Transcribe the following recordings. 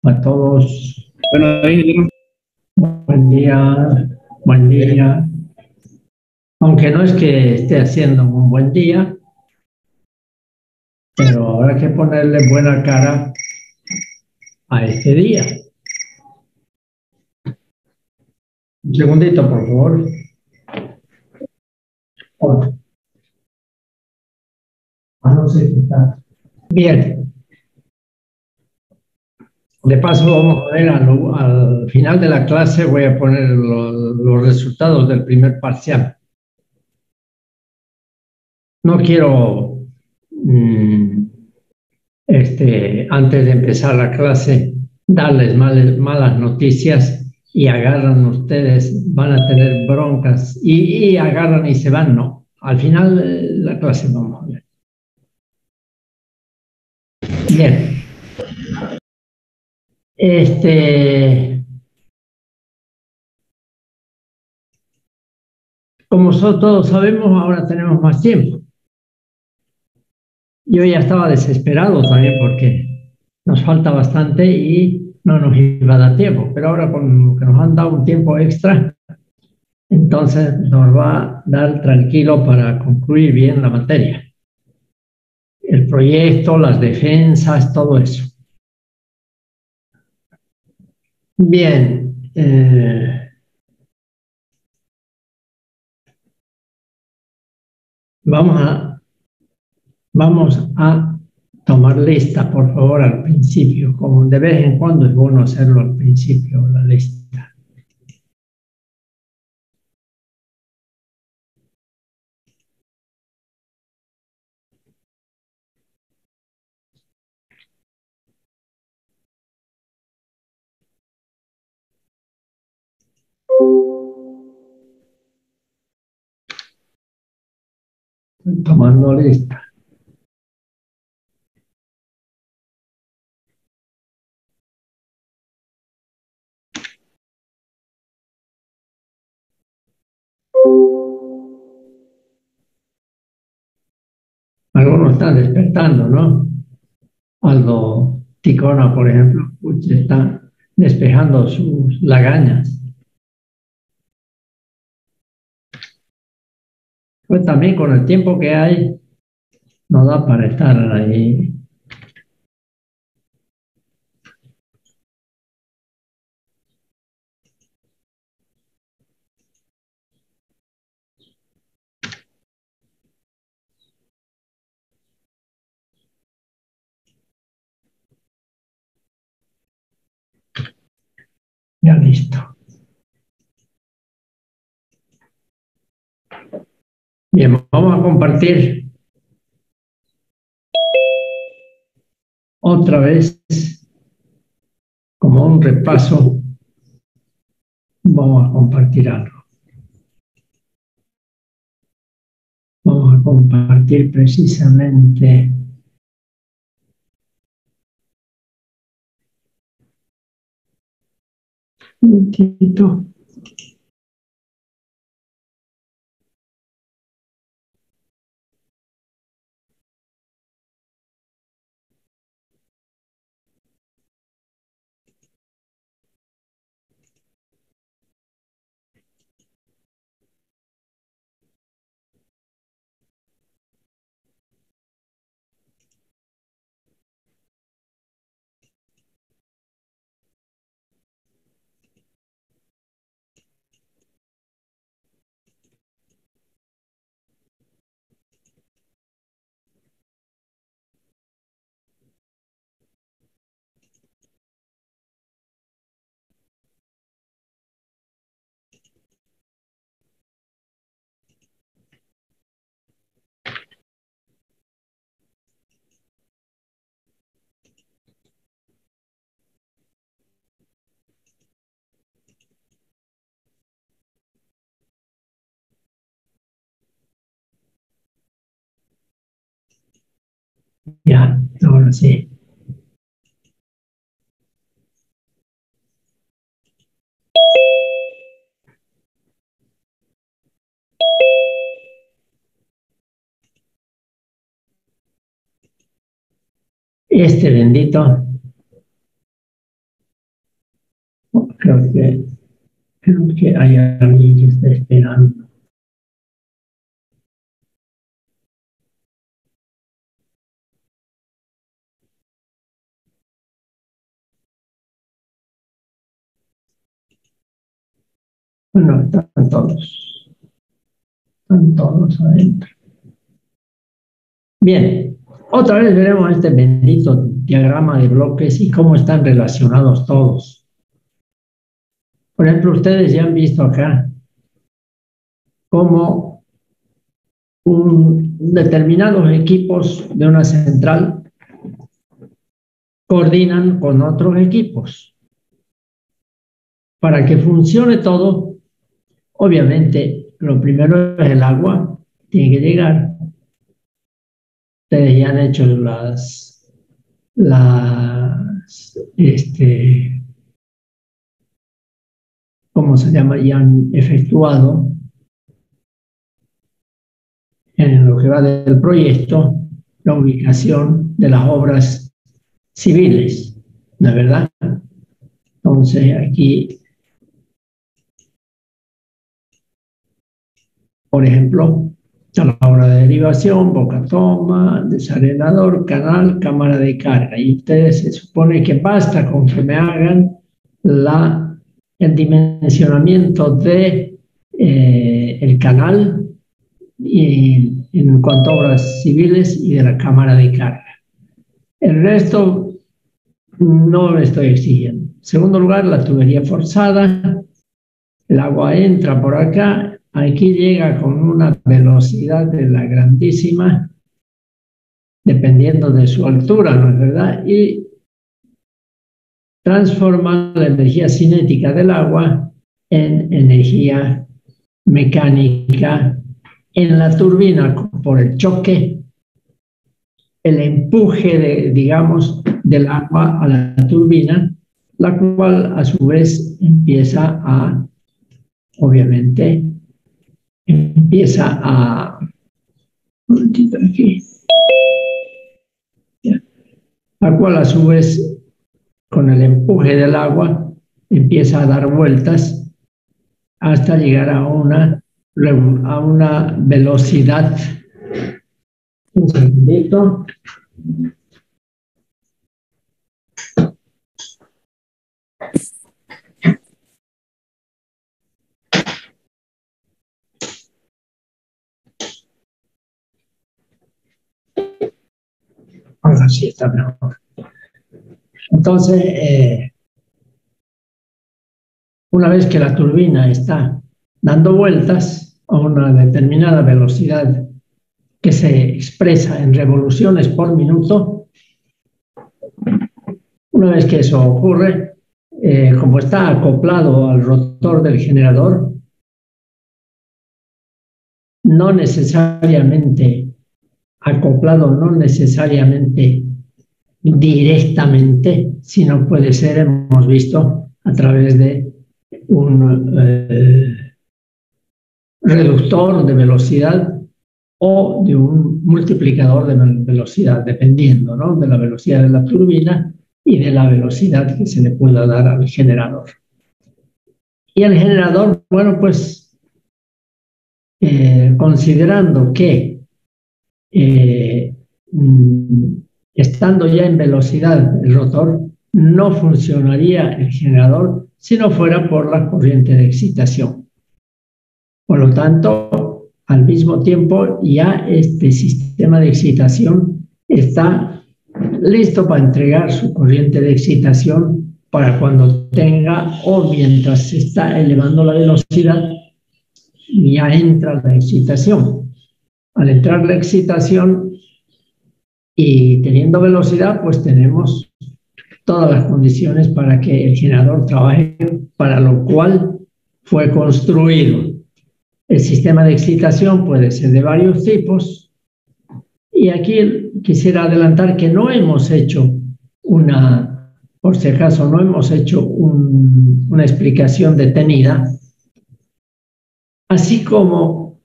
a todos. Bueno, ahí, Buen día, buen día. Aunque no es que esté haciendo un buen día, pero habrá que ponerle buena cara a este día. Un segundito, por favor. Hola. No sé qué está. Bien. De paso, vamos a ver al final de la clase, voy a poner los resultados del primer parcial. No quiero, antes de empezar la clase, darles malas noticias y agarran ustedes, van a tener broncas y agarran y se van, no. Al final de la clase vamos a ver. Bien. Como todos sabemos, ahora tenemos más tiempo. Yo ya estaba desesperado también porque nos falta bastante y no nos iba a dar tiempo, pero ahora con lo que nos han dado un tiempo extra, entonces nos va a dar tranquilo para concluir bien la materia. El proyecto, las defensas, todo eso. Bien. Vamos a tomar lista, por favor, al principio. Como de vez en cuando es bueno hacerlo al principio, la lista. Tomando lista. Algunos están despertando, ¿no? Aldo Ticona, por ejemplo, está despejando sus lagañas. Pues también con el tiempo que hay, no da para estar ahí. Ya listo. Bien, vamos a compartir otra vez como un repaso. Vamos a compartir algo. Vamos a compartir precisamente un momentito. Ya, ahora sí. Este bendito Creo que hay alguien que está esperando. Bueno, están todos adentro. Bien, otra vez veremos este bendito diagrama de bloques y cómo están relacionados todos. Por ejemplo, ustedes ya han visto acá cómo determinados equipos de una central coordinan con otros equipos. Para que funcione todo, obviamente, lo primero es el agua, tiene que llegar. Ustedes ya han hecho ¿cómo se llama? Ya han efectuado en lo que va del proyecto la ubicación de las obras civiles, ¿no es verdad? Entonces aquí, por ejemplo, está la obra de derivación, boca toma, desarenador, canal, cámara de carga. Y ustedes se supone que basta con que me hagan el dimensionamiento de el canal y en cuanto a obras civiles y de la cámara de carga. El resto no lo estoy exigiendo. En segundo lugar, la tubería forzada, el agua entra por acá, aquí llega con una velocidad de la grandísima, dependiendo de su altura, ¿no es verdad? Y transforma la energía cinética del agua en energía mecánica en la turbina por el choque, el empuje, digamos, del agua a la turbina, la cual a su vez obviamente, un momentito aquí, la cual a su vez, con el empuje del agua, empieza a dar vueltas hasta llegar a una velocidad. Un segundito. Ahora sí está mejor. Entonces, una vez que la turbina está dando vueltas a una determinada velocidad que se expresa en revoluciones por minuto, una vez que eso ocurre, como está acoplado al rotor del generador, no necesariamente acoplado, no necesariamente directamente, sino puede ser, hemos visto, a través de un reductor de velocidad o de un multiplicador de velocidad, dependiendo, ¿no?, de la velocidad de la turbina y de la velocidad que se le pueda dar al generador. Y el generador, bueno, pues considerando que estando ya en velocidad el rotor, no funcionaría el generador si no fuera por la corriente de excitación. Por lo tanto, al mismo tiempo, ya este sistema de excitación está listo para entregar su corriente de excitación para cuando tenga o mientras se está elevando la velocidad, ya entra la excitación. Al entrar la excitación y teniendo velocidad, pues tenemos todas las condiciones para que el generador trabaje, para lo cual fue construido. El sistema de excitación puede ser de varios tipos, y aquí quisiera adelantar que no hemos hecho por si acaso, no hemos hecho una explicación detenida, así como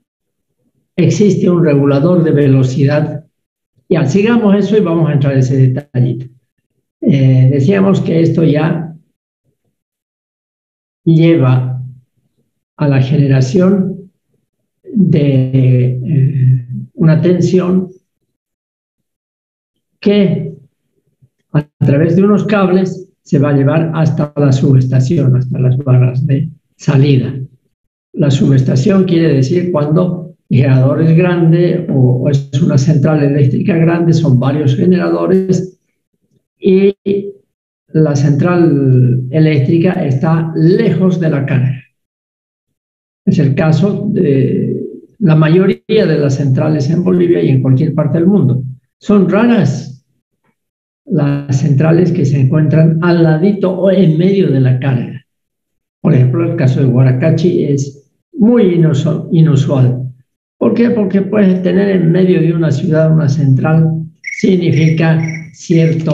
existe un regulador de velocidad. Ya, sigamos eso y vamos a entrar en ese detallito. Decíamos que esto ya lleva a la generación de una tensión que a través de unos cables se va a llevar hasta la subestación, hasta las barras de salida. La subestación quiere decir cuando el generador es grande o es una central eléctrica grande, son varios generadores y la central eléctrica está lejos de la carga. Es el caso de la mayoría de las centrales en Bolivia y en cualquier parte del mundo. Son raras las centrales que se encuentran al ladito o en medio de la carga. Por ejemplo, el caso de Guaracachi es muy inusual. ¿Por qué? Porque puedes tener en medio de una ciudad una central, significa cierto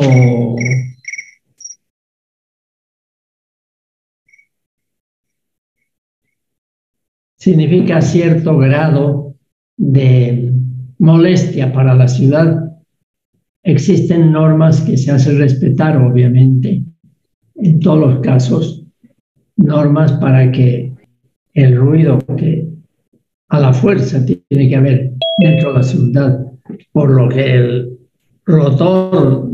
grado de molestia para la ciudad. Existen normas que se hacen respetar, obviamente, en todos los casos, normas para que el ruido que a la fuerza tiene que haber dentro de la ciudad, por lo que el rotor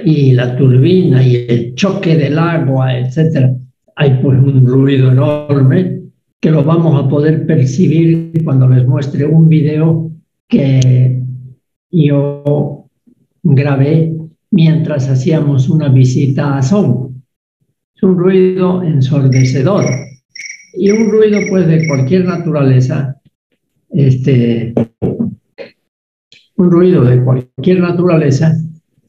y la turbina y el choque del agua, etcétera, hay pues un ruido enorme que lo vamos a poder percibir cuando les muestre un video que yo grabé mientras hacíamos una visita a Songo. Es un ruido ensordecedor y un ruido pues de cualquier naturaleza, un ruido de cualquier naturaleza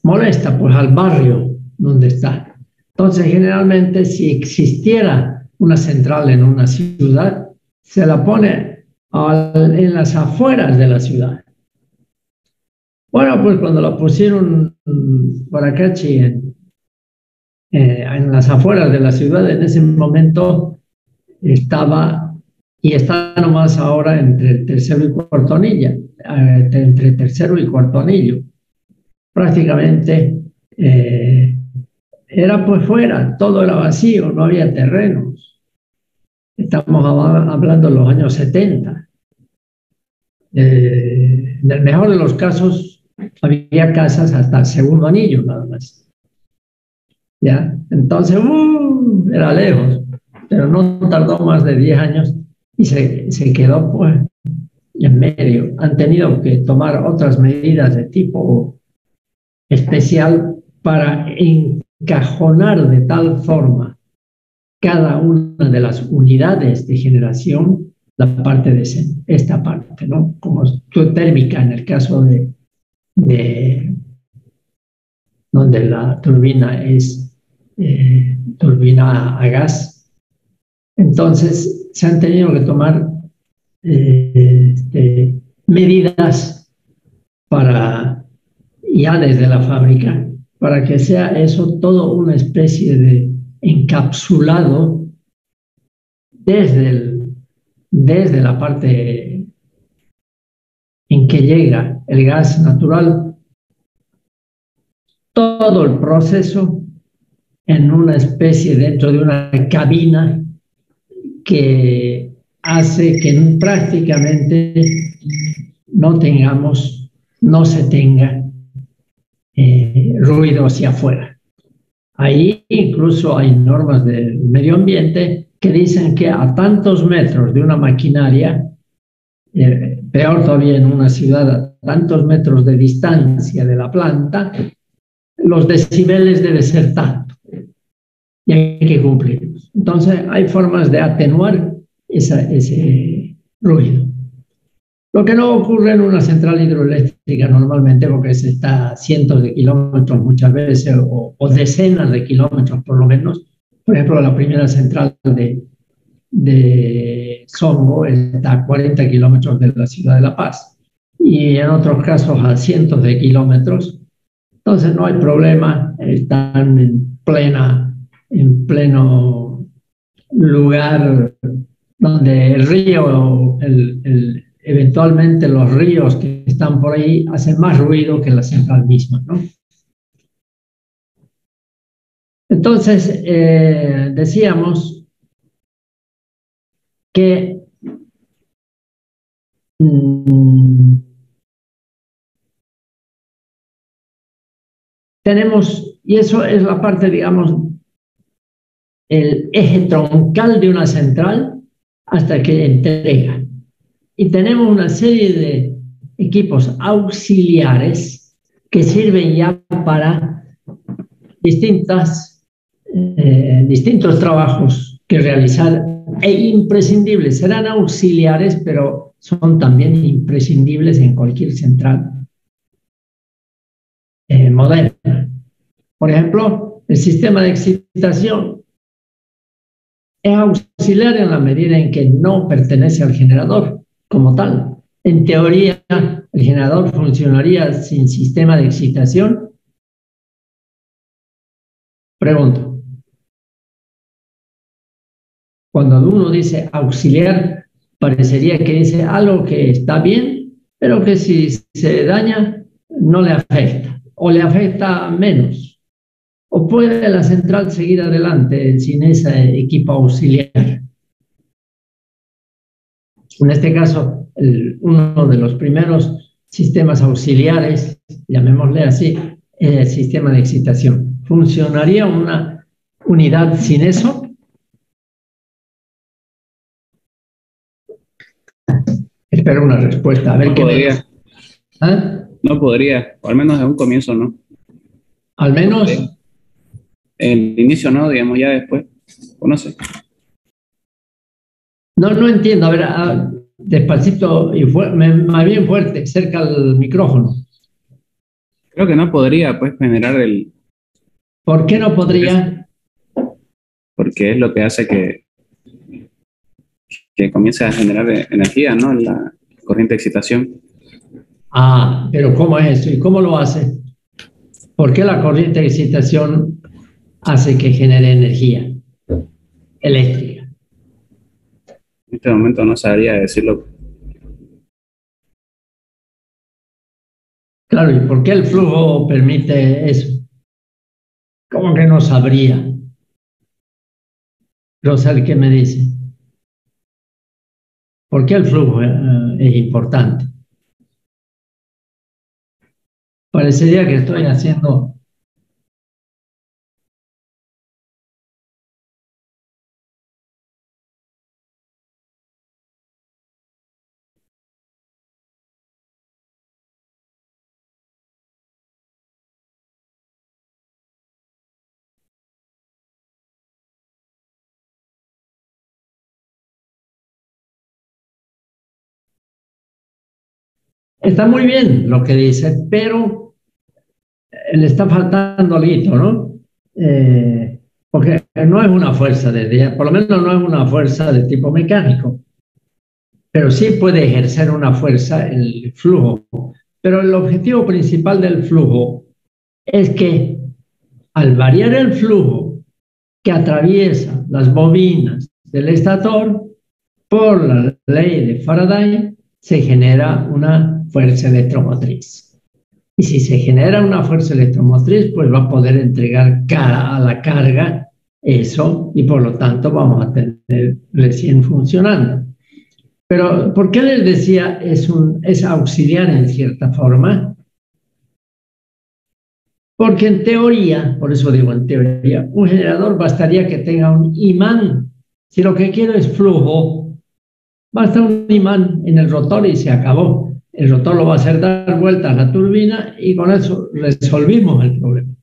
molesta pues al barrio donde está. Entonces generalmente si existiera una central en una ciudad, se la pone en las afueras de la ciudad. Bueno, pues cuando la pusieron Guaracachi en las afueras de la ciudad, en ese momento estaba, y está nomás ahora entre tercero y cuarto anillo, entre tercero y cuarto anillo. Prácticamente era pues fuera, todo era vacío, no había terrenos. Estamos hablando de los años 70. En el mejor de los casos, había casas hasta el segundo anillo nada más. ¿Ya? Entonces, era lejos, pero no tardó más de 10 años y se quedó pues en medio. Han tenido que tomar otras medidas de tipo especial para encajonar de tal forma cada una de las unidades de generación, la parte de esta parte, ¿no? Como térmica en el caso de donde la turbina es turbina a gas. Entonces se han tenido que tomar medidas para, ya desde la fábrica, para que sea eso todo una especie de encapsulado desde la parte en que llega el gas natural, todo el proceso en una especie dentro de una cabina que hace que prácticamente no se tenga ruido hacia afuera. Ahí incluso hay normas del medio ambiente que dicen que a tantos metros de una maquinaria, peor todavía en una ciudad, a tantos metros de distancia de la planta, los decibeles deben ser tanto y hay que cumplirlos. Entonces hay formas de atenuar ese ruido. Lo que no ocurre en una central hidroeléctrica normalmente, porque se está a cientos de kilómetros muchas veces o decenas de kilómetros por lo menos. Por ejemplo, la primera central de Songo está a 40 kilómetros de la ciudad de La Paz y en otros casos a cientos de kilómetros. Entonces no hay problema, están en pleno lugar donde el río, eventualmente los ríos que están por ahí hacen más ruido que la central misma, ¿no? Entonces, decíamos que mm, tenemos, y eso es la parte, digamos, el eje troncal de una central hasta que entrega. Y tenemos una serie de equipos auxiliares que sirven ya para distintos trabajos que realizar e imprescindibles. Serán auxiliares, pero son también imprescindibles en cualquier central moderna. Por ejemplo, el sistema de excitación es auxiliar en la medida en que no pertenece al generador como tal. En teoría, el generador funcionaría sin sistema de excitación. Pregunto, cuando uno dice auxiliar, parecería que dice algo que está bien, pero que si se daña, no le afecta o le afecta menos. ¿O puede la central seguir adelante sin ese equipo auxiliar? En este caso, uno de los primeros sistemas auxiliares, llamémosle así, es el sistema de excitación. ¿Funcionaría una unidad sin eso? Espero una respuesta. A ver No qué me podría, dice. ¿Ah? no podría, o al menos en un comienzo no. Al No podría. menos, El inicio no, digamos, ya después, o no sé. no entiendo. A ver, despacito y más bien fuerte, cerca al micrófono. Creo que no podría, pues, generar ¿Por qué no eso, podría? porque es lo que hace que comience a generar energía, ¿no? La corriente de excitación. Ah, pero ¿cómo es eso? ¿Y cómo lo hace? ¿Por qué la corriente de excitación hace que genere energía eléctrica? En este momento no sabría decirlo. Claro, ¿y por qué el flujo permite eso? ¿Cómo que no sabría? Rosal, ¿qué me dice? ¿Por qué el flujo es importante? Parecería que estoy haciendo... Está muy bien lo que dice, pero le está faltando algo, ¿no? Porque no es una fuerza por lo menos no es una fuerza de tipo mecánico, pero sí puede ejercer una fuerza el flujo. Pero el objetivo principal del flujo es que al variar el flujo que atraviesa las bobinas del estator, por la ley de Faraday, se genera una fuerza electromotriz. Y si se genera una fuerza electromotriz, pues va a poder entregar a la carga eso y por lo tanto vamos a tener recién funcionando. Pero, ¿por qué les decía es auxiliar en cierta forma? Porque en teoría, por eso digo en teoría, un generador bastaría que tenga un imán. Si lo que quiero es flujo, basta un imán en el rotor y se acabó. El rotor lo va a hacer dar vueltas a la turbina y con eso resolvimos el problema.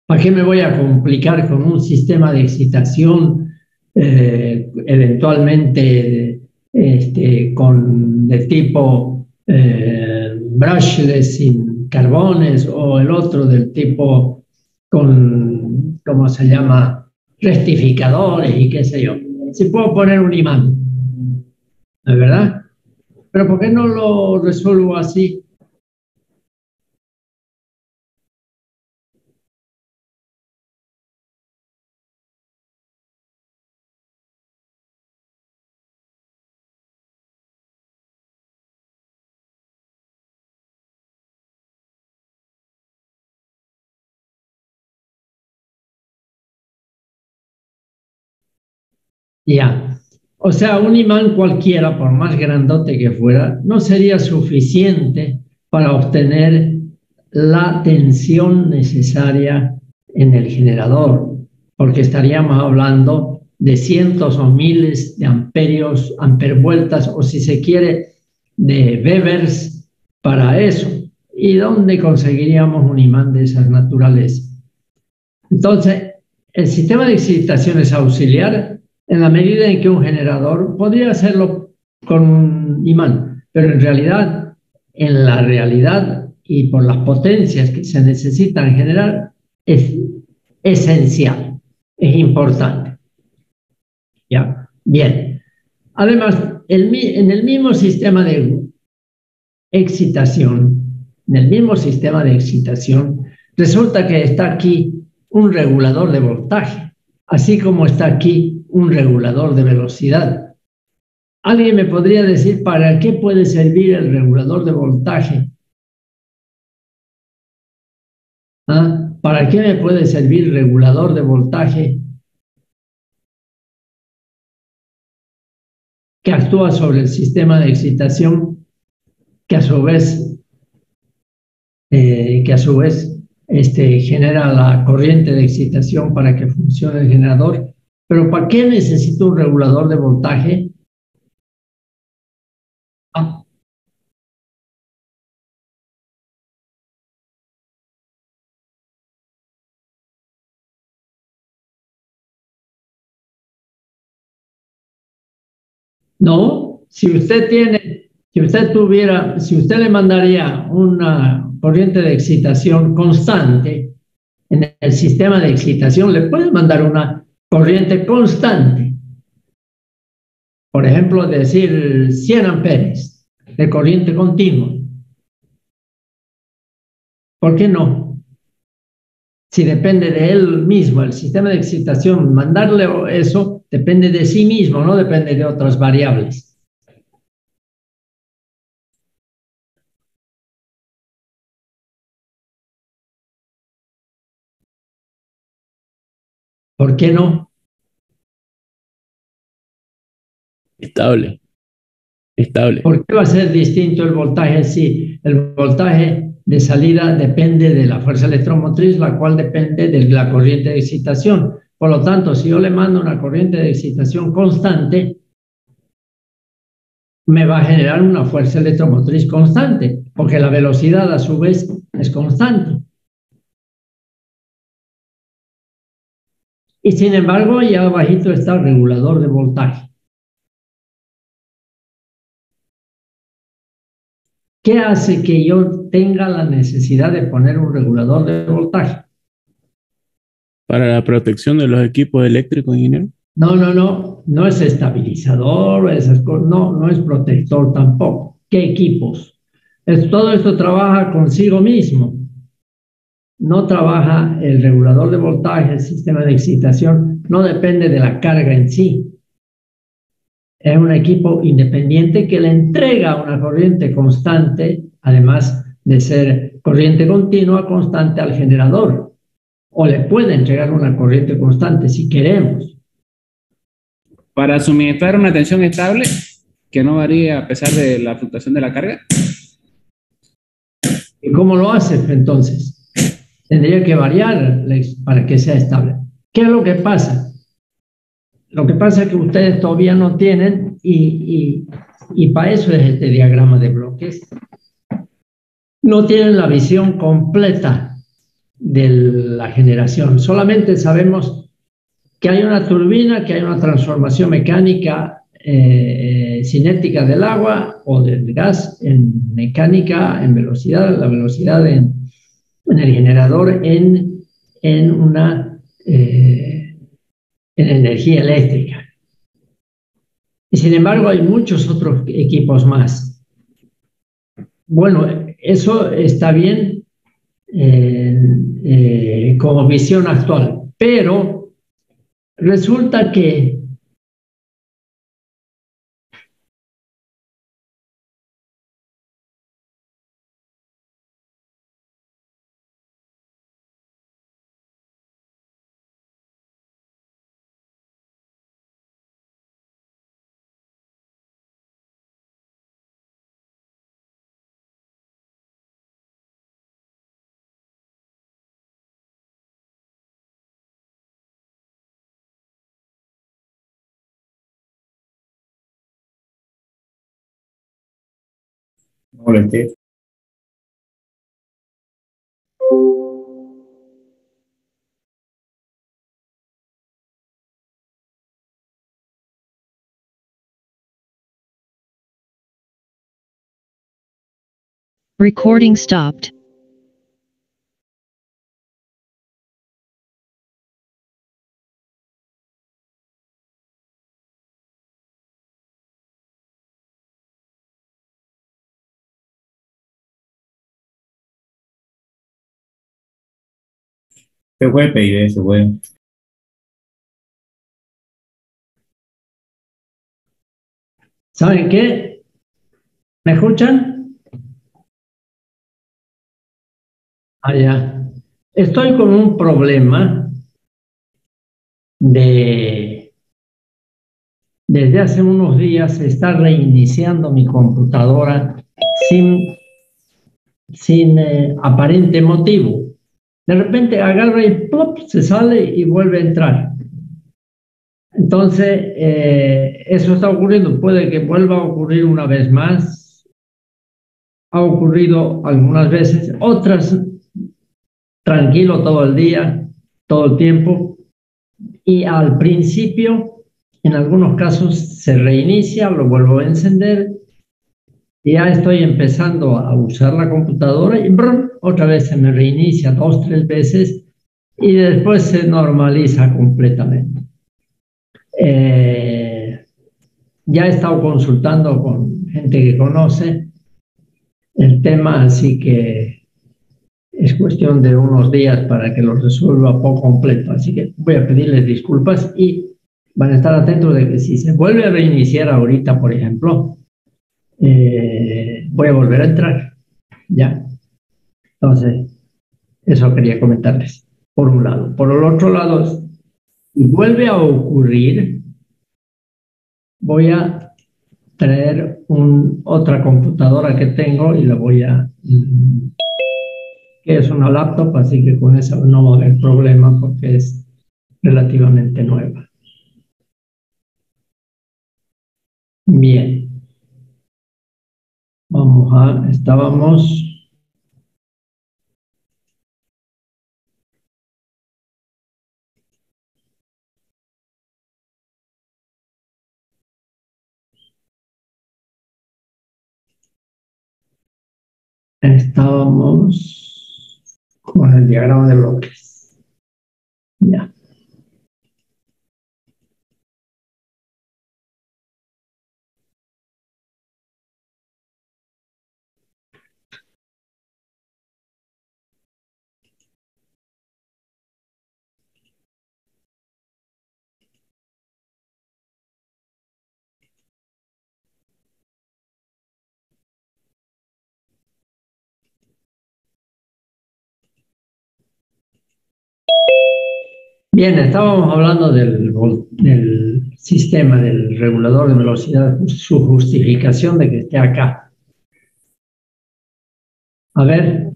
¿Para qué me voy a complicar con un sistema de excitación eventualmente de tipo brushless sin carbones o el otro del tipo con, ¿cómo se llama? Rectificadores y qué sé yo. Si puedo poner un imán, ¿no es verdad? Pero ¿por qué no lo resuelvo así? Ya. O sea, un imán cualquiera, por más grandote que fuera, no sería suficiente para obtener la tensión necesaria en el generador, porque estaríamos hablando de cientos o miles de amperios, ampervueltas, o si se quiere, de Webers para eso. ¿Y dónde conseguiríamos un imán de esas naturalezas? Entonces, el sistema de excitación es auxiliar en la medida en que un generador podría hacerlo con un imán, pero en la realidad y por las potencias que se necesitan generar, es esencial, es importante. ¿Ya? Bien. Además, en el mismo sistema de excitación, en el mismo sistema de excitación, resulta que está aquí un regulador de voltaje, así como está aquí un regulador de velocidad. ¿Alguien me podría decir para qué puede servir el regulador de voltaje? ¿Ah? ¿Para qué me puede servir el regulador de voltaje que actúa sobre el sistema de excitación, que a su vez, genera la corriente de excitación para que funcione el generador? Pero ¿para qué necesito un regulador de voltaje? Ah, no, si usted le mandaría una corriente de excitación constante en el sistema de excitación, le puede mandar una corriente constante. Por ejemplo, decir 100 amperes de corriente continua. ¿Por qué no? Si depende de él mismo, el sistema de excitación, mandarle eso depende de sí mismo, no depende de otras variables. ¿Por qué no? Estable, estable. ¿Por qué va a ser distinto el voltaje si el voltaje de salida depende de la fuerza electromotriz, la cual depende de la corriente de excitación? Por lo tanto, si yo le mando una corriente de excitación constante, me va a generar una fuerza electromotriz constante, porque la velocidad a su vez es constante. Y sin embargo, allá abajito está el regulador de voltaje. ¿Qué hace que yo tenga la necesidad de poner un regulador de voltaje? Para la protección de los equipos eléctricos, ingeniero. No es estabilizador, no es protector tampoco. ¿Qué equipos? Todo esto trabaja consigo mismo. No trabaja el regulador de voltaje, el sistema de excitación, no depende de la carga en sí. Es un equipo independiente que le entrega una corriente constante, además de ser corriente continua constante al generador, o le puede entregar una corriente constante si queremos. Para suministrar una tensión estable que no varía a pesar de la fluctuación de la carga. ¿Y cómo lo hace entonces? Tendría que variar para que sea estable. ¿Qué es lo que pasa? Lo que pasa es que ustedes todavía no tienen, y para eso es este diagrama de bloques, no tienen la visión completa de la generación. Solamente sabemos que hay una turbina, que hay una transformación mecánica cinética del agua o del gas en mecánica, en velocidad, la velocidad en el generador en una en energía eléctrica. Y sin embargo hay muchos otros equipos más. Bueno, eso está bien como visión actual, pero resulta que molesté. Recording stopped. Se fue, PIB, se fue. ¿Saben qué? ¿Me escuchan? Ah, ya. Estoy con un problema desde hace unos días se está reiniciando mi computadora sin aparente motivo. De repente agarra y ¡plop! Se sale y vuelve a entrar. Entonces, eso está ocurriendo. Puede que vuelva a ocurrir una vez más. Ha ocurrido algunas veces, otras tranquilo todo el día, todo el tiempo. Y al principio, en algunos casos, se reinicia, lo vuelvo a encender. Y ya estoy empezando a usar la computadora y ¡brum! Otra vez se me reinicia 2, 3 veces y después se normaliza completamente. Ya he estado consultando con gente que conoce el tema, así que es cuestión de unos días para que lo resuelva por completo. Así que voy a pedirles disculpas y van a estar atentos de que si se vuelve a reiniciar ahorita, por ejemplo, voy a volver a entrar. Ya. Entonces, eso quería comentarles, por un lado. Por el otro lado, si vuelve a ocurrir, voy a traer otra computadora que tengo y la voy a... que es una laptop, así que con esa no va a haber problema porque es relativamente nueva. Bien. Estábamos... con el diagrama de bloques. Ya. Bien, estábamos hablando del sistema, del regulador de velocidad, su justificación de que esté acá. A ver.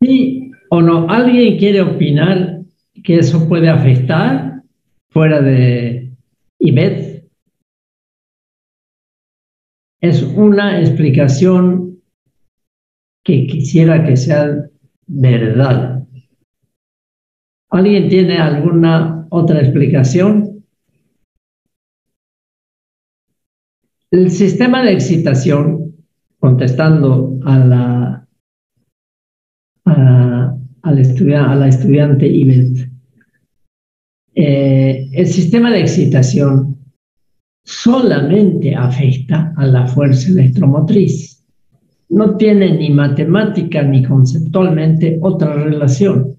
¿Sí o no? ¿Alguien quiere opinar que eso puede afectar fuera de IBET? Es una explicación que quisiera que sea verdad. ¿Alguien tiene alguna otra explicación? El sistema de excitación, contestando a la estudiante Ivette, el sistema de excitación solamente afecta a la fuerza electromotriz. No tiene ni matemática ni conceptualmente otra relación.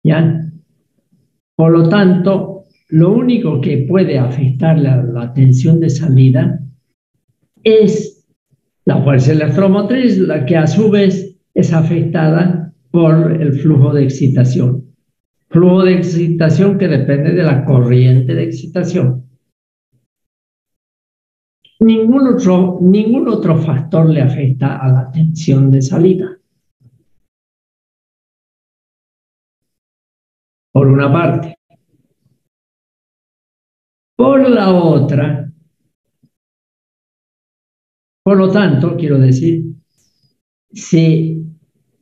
¿Ya? Por lo tanto, lo único que puede afectar la tensión de salida es la fuerza electromotriz, la que a su vez es afectada por el flujo de excitación. Flujo de excitación que depende de la corriente de excitación. Ningún otro factor le afecta a la tensión de salida. Por una parte. Por la otra, por lo tanto, quiero decir, si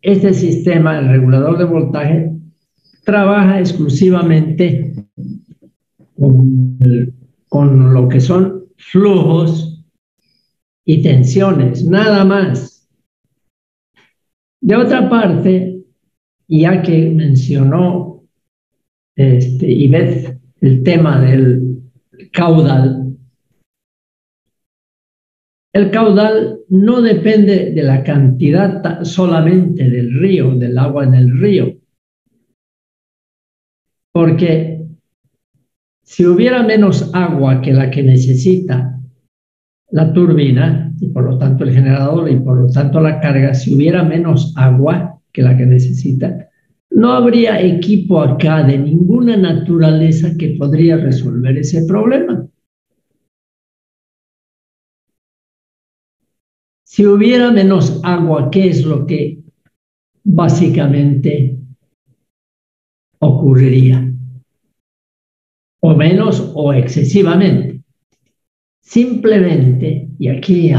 este sistema, el regulador de voltaje, trabaja exclusivamente con lo que son flujos y tensiones, nada más. De otra parte, ya que mencionó Ivette el tema del caudal, el caudal no depende de la cantidad solamente del río, del agua en el río, porque si hubiera menos agua que la que necesita la turbina, y por lo tanto el generador, y por lo tanto la carga, si hubiera menos agua que la que necesita, no habría equipo acá de ninguna naturaleza que podría resolver ese problema. Si hubiera menos agua, ¿qué es lo que básicamente ocurriría? O menos o excesivamente. Simplemente, y aquí,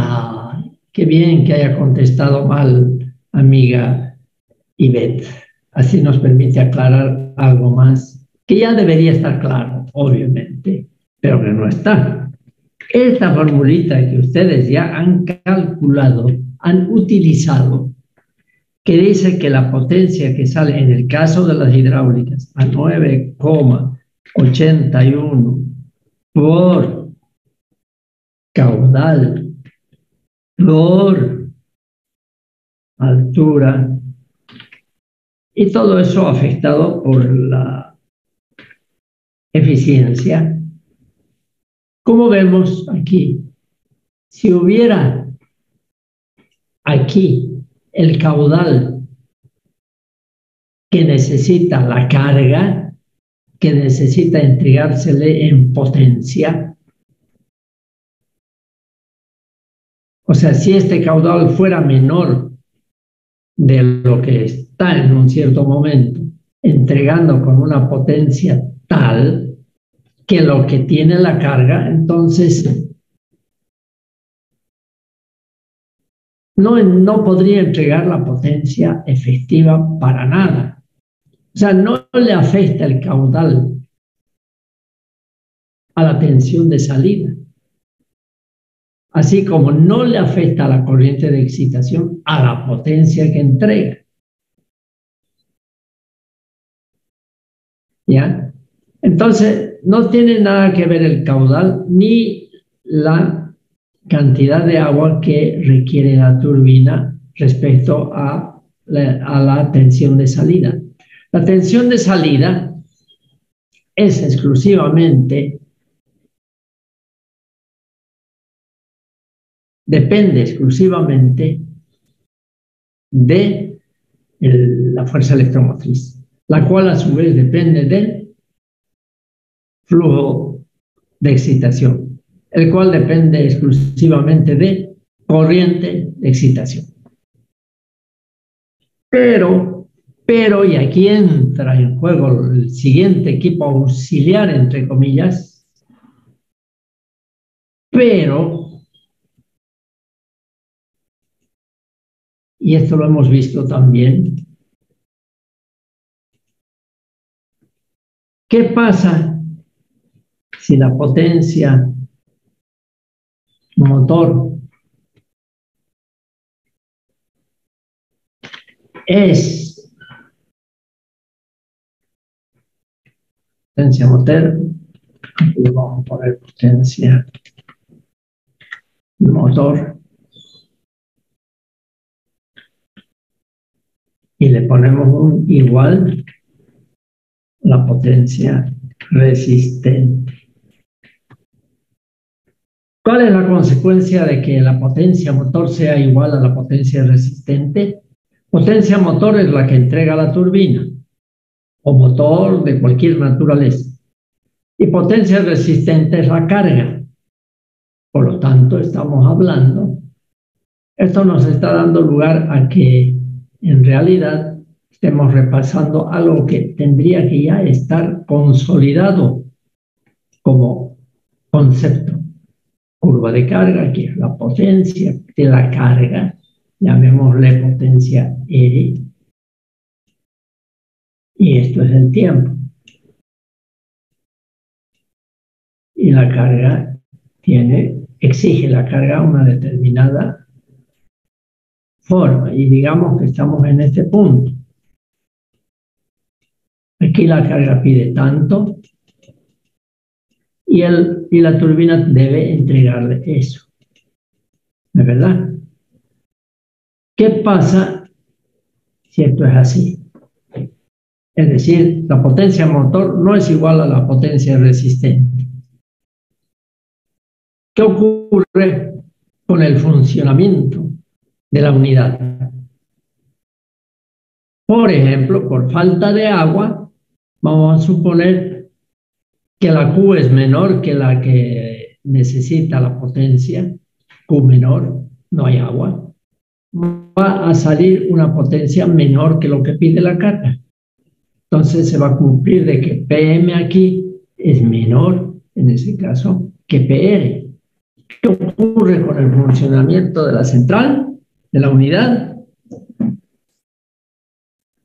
qué bien que haya contestado mal, amiga Ivette, así nos permite aclarar algo más, que ya debería estar claro, obviamente, pero que no está. Esta formulita que ustedes ya han calculado, han utilizado, que dice que la potencia que sale en el caso de las hidráulicas a 9,81 por caudal por altura, y todo eso afectado por la eficiencia. Como vemos aquí, si hubiera aquí el caudal que necesita la carga, que necesita entregársele en potencia, o sea, si este caudal fuera menor de lo que está en un cierto momento, entregando con una potencia tal que lo que tiene la carga, entonces no podría entregar la potencia efectiva para nada. O sea, no le afecta el caudal a la tensión de salida, así como no le afecta a la corriente de excitación a la potencia que entrega. ¿Ya? Entonces, no tiene nada que ver el caudal ni la cantidad de agua que requiere la turbina respecto a la tensión de salida. La tensión de salida es depende exclusivamente de la fuerza electromotriz, la cual a su vez depende del flujo de excitación, el cual depende exclusivamente de corriente de excitación. Pero, y aquí entra en juego el siguiente equipo auxiliar, entre comillas, pero, y esto lo hemos visto también, ¿qué pasa si la potencia motor es potencia motor? Aquí vamos a poner potencia motor y le ponemos un igual la potencia resistente. ¿Cuál es la consecuencia de que la potencia motor sea igual a la potencia resistente? Potencia motor es la que entrega la turbina, o motor de cualquier naturaleza. Y potencia resistente es la carga. Por lo tanto, estamos hablando, esto nos está dando lugar a que en realidad estemos repasando algo que tendría que ya estar consolidado como concepto. Curva de carga, que es la potencia de la carga, llamémosle potencia R, y esto es el tiempo. Y la carga exige la carga una determinada forma, y digamos que estamos en este punto. Aquí la carga pide tanto, y la turbina debe entregarle eso. ¿De verdad? ¿Qué pasa si esto es así? Es decir, la potencia motor no es igual a la potencia resistente. ¿Qué ocurre con el funcionamiento de la unidad? Por ejemplo, por falta de agua, vamos a suponer que la Q es menor que la que necesita la potencia, Q menor, no hay agua. Va a salir una potencia menor que lo que pide la carga. Entonces se va a cumplir de que PM aquí es menor, en ese caso, que PR. ¿Qué ocurre con el funcionamiento de la central, de la unidad?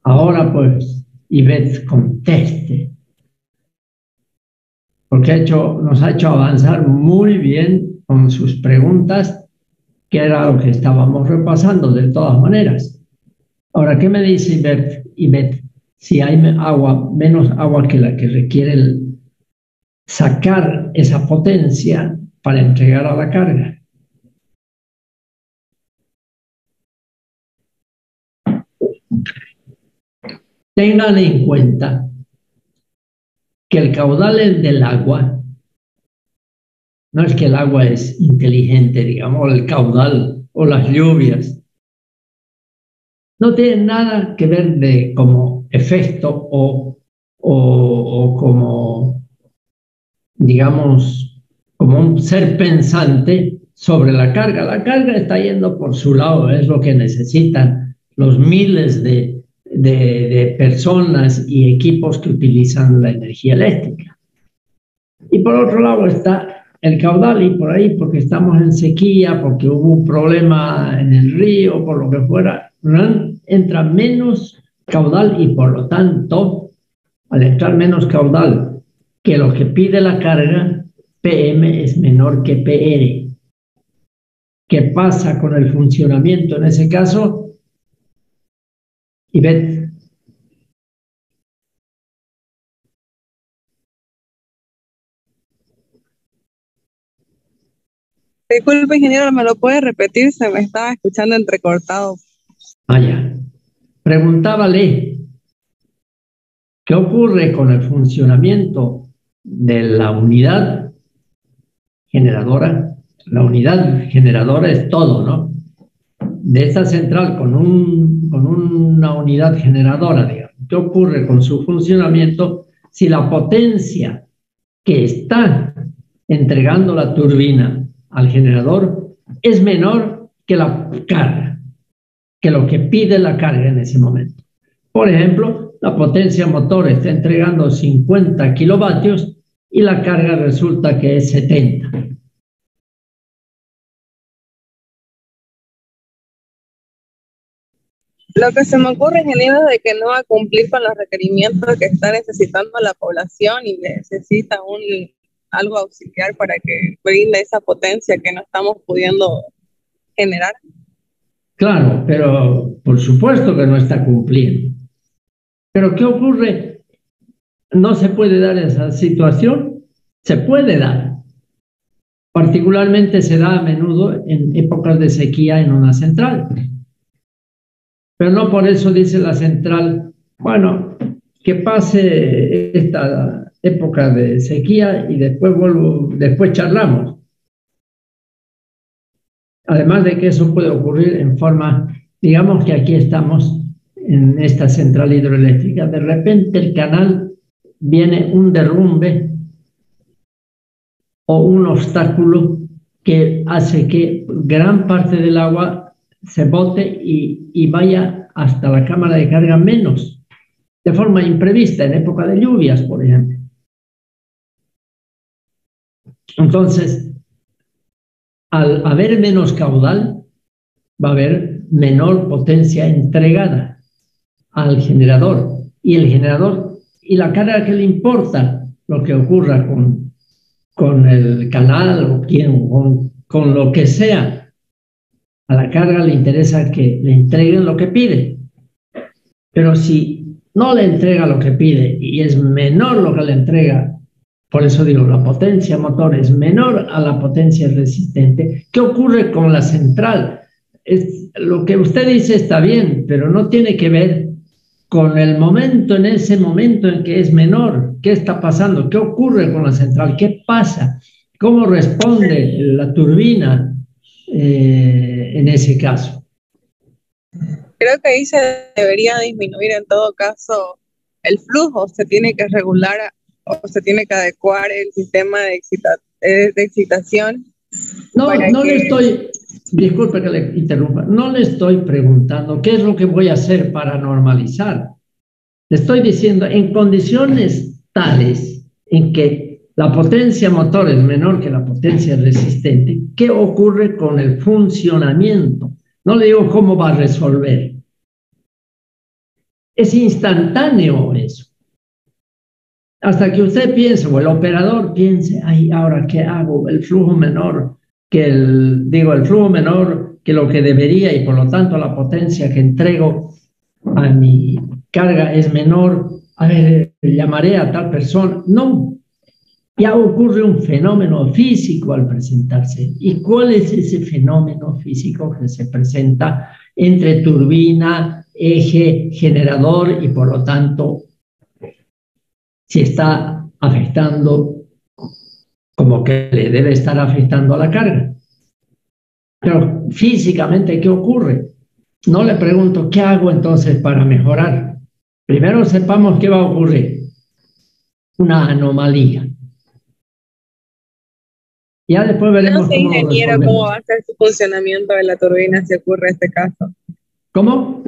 Ahora pues, Ivette conteste, porque nos ha hecho avanzar muy bien con sus preguntas, que era lo que estábamos repasando de todas maneras. Ahora, ¿qué me dice Ivette? Si hay menos agua que la que requiere sacar esa potencia para entregar a la carga. Tengan en cuenta que el caudal del agua, no es que el agua es inteligente, digamos, el caudal o las lluvias, no tiene nada que ver como efecto o como, digamos, como un ser pensante sobre la carga. La carga está yendo por su lado, es lo que necesitan los miles de personas y equipos que utilizan la energía eléctrica. Y por otro lado está el caudal, y por ahí, porque estamos en sequía, porque hubo un problema en el río, por lo que fuera, entra menos caudal, y por lo tanto, al entrar menos caudal que lo que pide la carga, PM es menor que PR. ¿Qué pasa con el funcionamiento en ese caso? Ivette. Disculpe, ingeniero, ¿me lo puede repetir? Se me estaba escuchando entrecortado. Ya. Preguntábale, ¿qué ocurre con el funcionamiento de la unidad generadora? La unidad generadora es todo, ¿no? De esta central con una unidad generadora, digamos. ¿Qué ocurre con su funcionamiento si la potencia que está entregando la turbina al generador es menor que la carga, que lo que pide la carga en ese momento? Por ejemplo, la potencia motor está entregando 50 kilovatios y la carga resulta que es 70. Lo que se me ocurre, ingeniero, es de que no va a cumplir con los requerimientos que está necesitando la población y necesita algo auxiliar para que brinde esa potencia que no estamos pudiendo generar. Claro, pero por supuesto que no está cumpliendo. Pero ¿qué ocurre? ¿No se puede dar esa situación? Se puede dar. Particularmente se da a menudo en épocas de sequía en una central. Pero no por eso dice la central, bueno, que pase esta época de sequía y después charlamos. Además de que eso puede ocurrir en forma, digamos que aquí estamos en esta central hidroeléctrica. De repente el canal viene un derrumbe o un obstáculo que hace que gran parte del agua se bote y vaya hasta la cámara de carga menos, de forma imprevista, en época de lluvias, por ejemplo. Entonces, al haber menos caudal, va a haber menor potencia entregada al generador. Y el generador, y la carga que le importa lo que ocurra con el canal o con lo que sea, a la carga le interesa que le entreguen lo que pide. Pero si no le entrega lo que pide y es menor lo que le entrega, por eso digo, la potencia motor es menor a la potencia resistente, ¿qué ocurre con la central? Lo que usted dice está bien, pero no tiene que ver con el momento, en ese momento en que es menor. ¿Qué está pasando? ¿Qué ocurre con la central? ¿Qué pasa? ¿Cómo responde la turbina en ese caso? Creo que ahí se debería disminuir en todo caso el flujo, se tiene que regular o se tiene que adecuar el sistema de excitación. No le estoy, disculpe que le interrumpa, no le estoy preguntando qué es lo que voy a hacer para normalizar. Le estoy diciendo, en condiciones tales en que la potencia motor es menor que la potencia resistente, ¿qué ocurre con el funcionamiento? No le digo cómo va a resolver. Es instantáneo eso. Hasta que usted piense, o el operador piense, ay, ¿ahora qué hago? El flujo menor el flujo menor que lo que debería, y por lo tanto la potencia que entrego a mi carga es menor. A ver, llamaré a tal persona. No, ya ocurre un fenómeno físico al presentarse. ¿Y cuál es ese fenómeno físico que se presenta entre turbina, eje, generador y por lo tanto si está afectando como que le debe estar afectando a la carga? Pero físicamente, ¿qué ocurre? No le pregunto, ¿qué hago entonces para mejorar? Primero sepamos qué va a ocurrir. Una anomalía. Ya después veremos No sé, cómo lo ingeniero, resolvemos. cómo va a ser su funcionamiento de la turbina si ocurre este caso. ¿Cómo?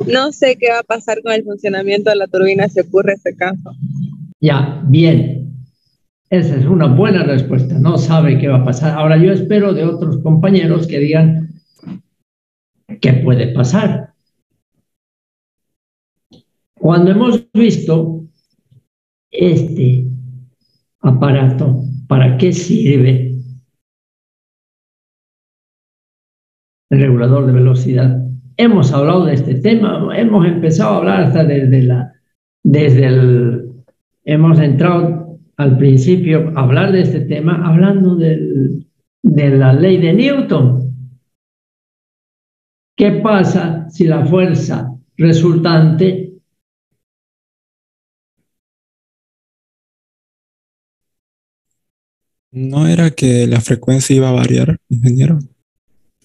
No sé qué va a pasar con el funcionamiento de la turbina si ocurre este caso. Ya, bien. Esa es una buena respuesta. No sabe qué va a pasar. Ahora yo espero de otros compañeros que digan qué puede pasar. Cuando hemos visto este aparato, ¿para qué sirve el regulador de velocidad? Hemos hablado de este tema, hemos empezado a hablar hasta hemos entrado al principio a hablar de este tema, hablando de la ley de Newton. ¿Qué pasa si la fuerza resultante ¿No era que la frecuencia iba a variar, ingeniero?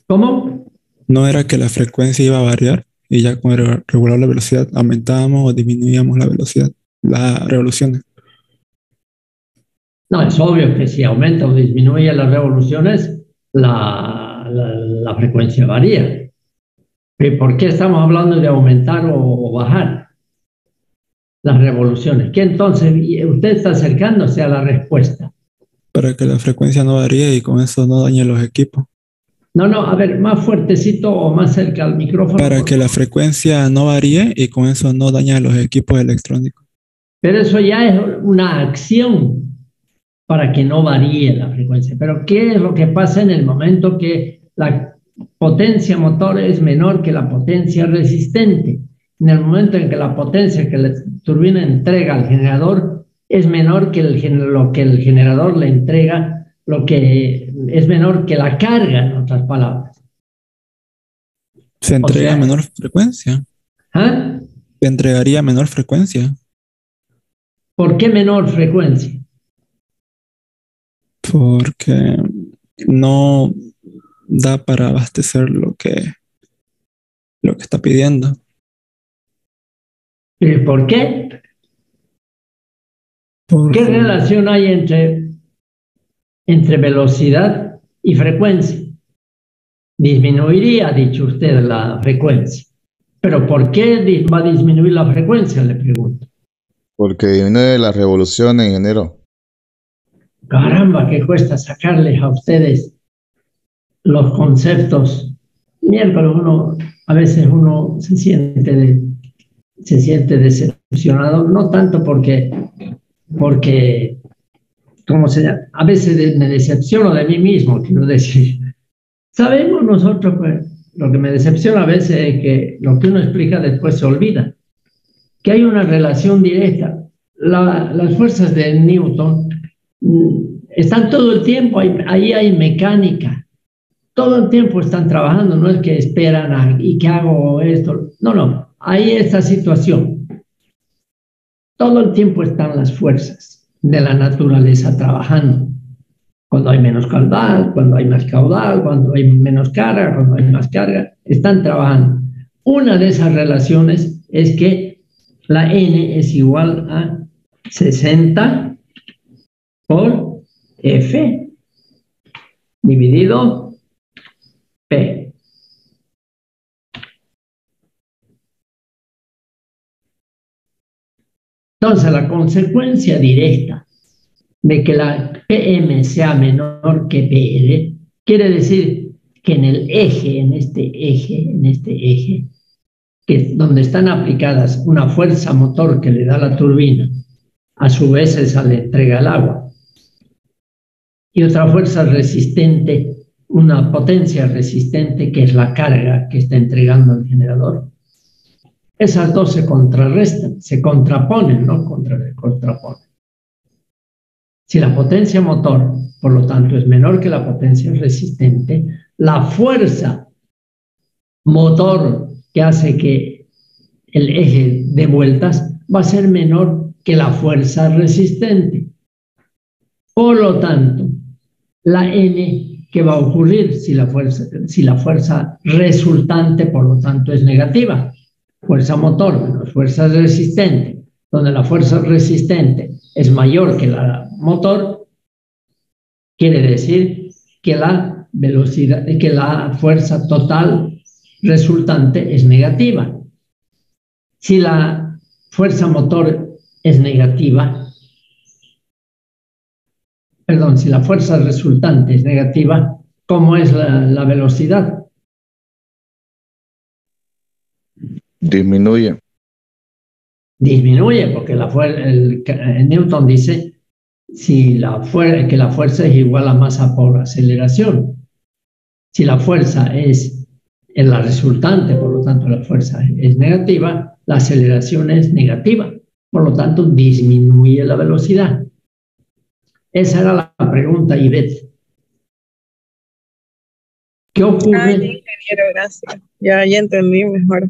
¿Cómo? ¿No era que la frecuencia iba a variar y ya con el regular la velocidad aumentábamos o disminuíamos la velocidad, las revoluciones? No, es obvio que si aumenta o disminuye las revoluciones, la frecuencia varía. ¿Y por qué estamos hablando de aumentar o bajar las revoluciones? ¿Qué entonces? Usted está acercándose a la respuesta. Para que la frecuencia no varíe y con eso no dañe los equipos. No, a ver, más fuertecito o más cerca al micrófono. Para que la frecuencia no varíe y con eso no dañe los equipos electrónicos. Pero eso ya es una acción para que no varíe la frecuencia. Pero ¿qué es lo que pasa en el momento que la potencia motor es menor que la potencia resistente? En el momento en que la potencia que la turbina entrega al generador es menor que lo que el generador le entrega, lo que es menor que la carga, en otras palabras. Se entrega menor frecuencia. ¿Ah? Se entregaría menor frecuencia. ¿Por qué menor frecuencia? Porque no da para abastecer lo que está pidiendo. ¿Por qué? ¿Qué Porque relación hay entre velocidad y frecuencia? Disminuiría, ha dicho usted, la frecuencia. ¿Pero por qué va a disminuir la frecuencia? Le pregunto. Porque viene la revolución en enero. Caramba, que cuesta sacarles a ustedes los conceptos. Miércoles a veces uno se siente decepcionado, no tanto porque ¿cómo se llama? A veces me decepciono de mí mismo, quiero decir. Sabemos nosotros, pues, lo que me decepciona a veces es que lo que uno explica después se olvida, que hay una relación directa. Las fuerzas de Newton están todo el tiempo, ahí hay mecánica, todo el tiempo están trabajando, no es que esperan y que hago esto, no, hay esta situación. Todo el tiempo están las fuerzas de la naturaleza trabajando. Cuando hay menos caudal, cuando hay más caudal, cuando hay menos carga, cuando hay más carga, están trabajando. Una de esas relaciones es que la N es igual a 60 por F dividido P. Entonces, la consecuencia directa de que la PM sea menor que PL quiere decir que en el eje, en este eje, que es donde están aplicadas una fuerza motor que le da la turbina, a su vez esa le entrega el agua, y otra fuerza resistente, una potencia resistente que es la carga que está entregando el generador. Esas dos se contrarrestan, se contraponen, ¿no? Contraponen. Si la potencia motor, por lo tanto, es menor que la potencia resistente, la fuerza motor que hace que el eje dé vueltas va a ser menor que la fuerza resistente. Por lo tanto, la N, ¿qué va a ocurrir si la fuerza resultante, por lo tanto, es negativa? Fuerza motor menos fuerza resistente, donde la fuerza resistente es mayor que la motor, quiere decir que la velocidad, que la fuerza total resultante es negativa. Si la fuerza motor es negativa, perdón, si la fuerza resultante es negativa, ¿cómo es la velocidad? Disminuye. Disminuye, porque Newton dice que la fuerza es igual a masa por aceleración. Si la fuerza es la resultante, por lo tanto la fuerza es negativa, la aceleración es negativa, por lo tanto disminuye la velocidad. Esa era la pregunta, Ivette. ¿Qué ocurre? Ingeniero, gracias. Ya entendí mejor.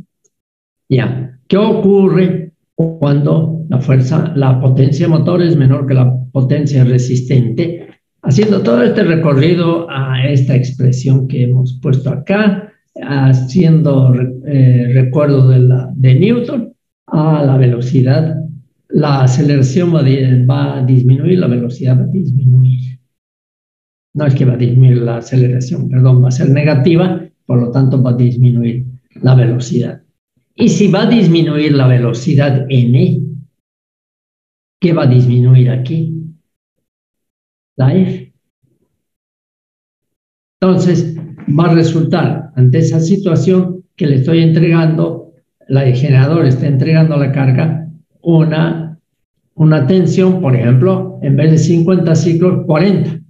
Ya. ¿Qué ocurre cuando la potencia motor es menor que la potencia resistente? Haciendo todo este recorrido a esta expresión que hemos puesto acá, haciendo recuerdo de Newton, a la velocidad, la aceleración va a disminuir, la velocidad va a disminuir. No es que va a disminuir la aceleración, perdón, va a ser negativa, por lo tanto va a disminuir la velocidad. Y si va a disminuir la velocidad n, ¿qué va a disminuir aquí? La f. Entonces, va a resultar, ante esa situación, que le estoy entregando, el generador está entregando a la carga una tensión, por ejemplo, en vez de 50 ciclos, 40.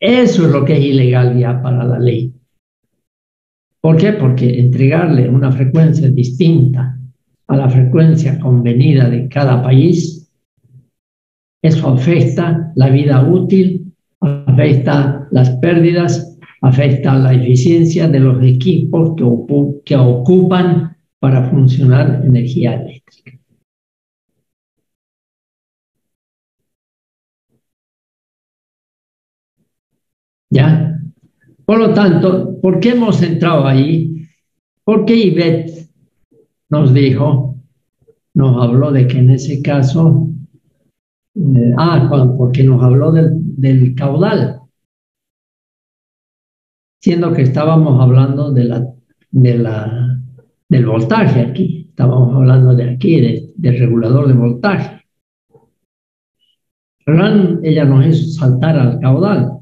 Eso es lo que es ilegal ya para la ley. ¿Por qué? Porque entregarle una frecuencia distinta a la frecuencia convenida de cada país, eso afecta la vida útil, afecta las pérdidas, afecta la eficiencia de los equipos que ocupan para funcionar energía eléctrica. ¿Ya? Por lo tanto, ¿por qué hemos entrado ahí? Porque Ivette nos habló de que en ese caso, porque nos habló del caudal, siendo que estábamos hablando del voltaje aquí, estábamos hablando de aquí, del regulador de voltaje. Ella nos hizo saltar al caudal.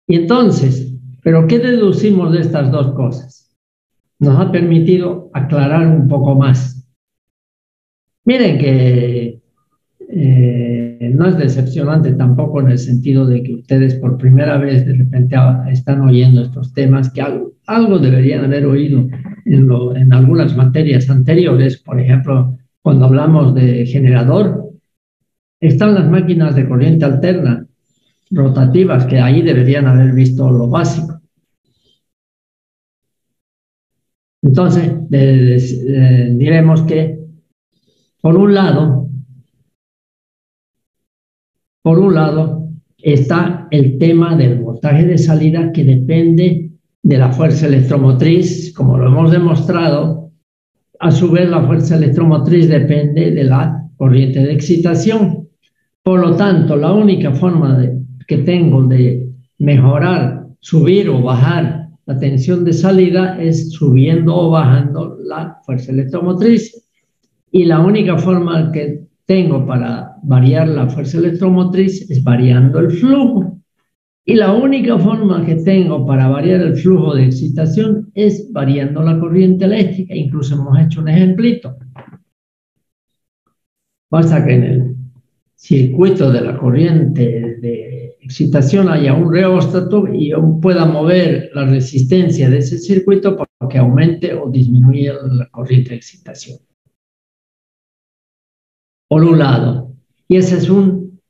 Y entonces, ¿pero qué deducimos de estas dos cosas? Nos ha permitido aclarar un poco más. Miren que no es decepcionante tampoco en el sentido de que ustedes por primera vez de repente están oyendo estos temas que algo deberían haber oído en algunas materias anteriores. Por ejemplo, cuando hablamos de generador, están las máquinas de corriente alterna rotativas, que ahí deberían haber visto lo básico. Entonces, diremos que por un lado está el tema del voltaje de salida, que depende de la fuerza electromotriz, como lo hemos demostrado. A su vez, la fuerza electromotriz depende de la corriente de excitación. Por lo tanto, la única forma que tengo de mejorar, subir o bajar la tensión de salida es subiendo o bajando la fuerza electromotriz. Y la única forma que tengo para variar la fuerza electromotriz es variando el flujo. Y la única forma que tengo para variar el flujo de excitación es variando la corriente eléctrica. Incluso hemos hecho un ejemplito. Basta que en el circuito de la corriente de excitación haya un reóstato y yo pueda mover la resistencia de ese circuito para que aumente o disminuya la corriente de excitación. Por un lado, y ese es un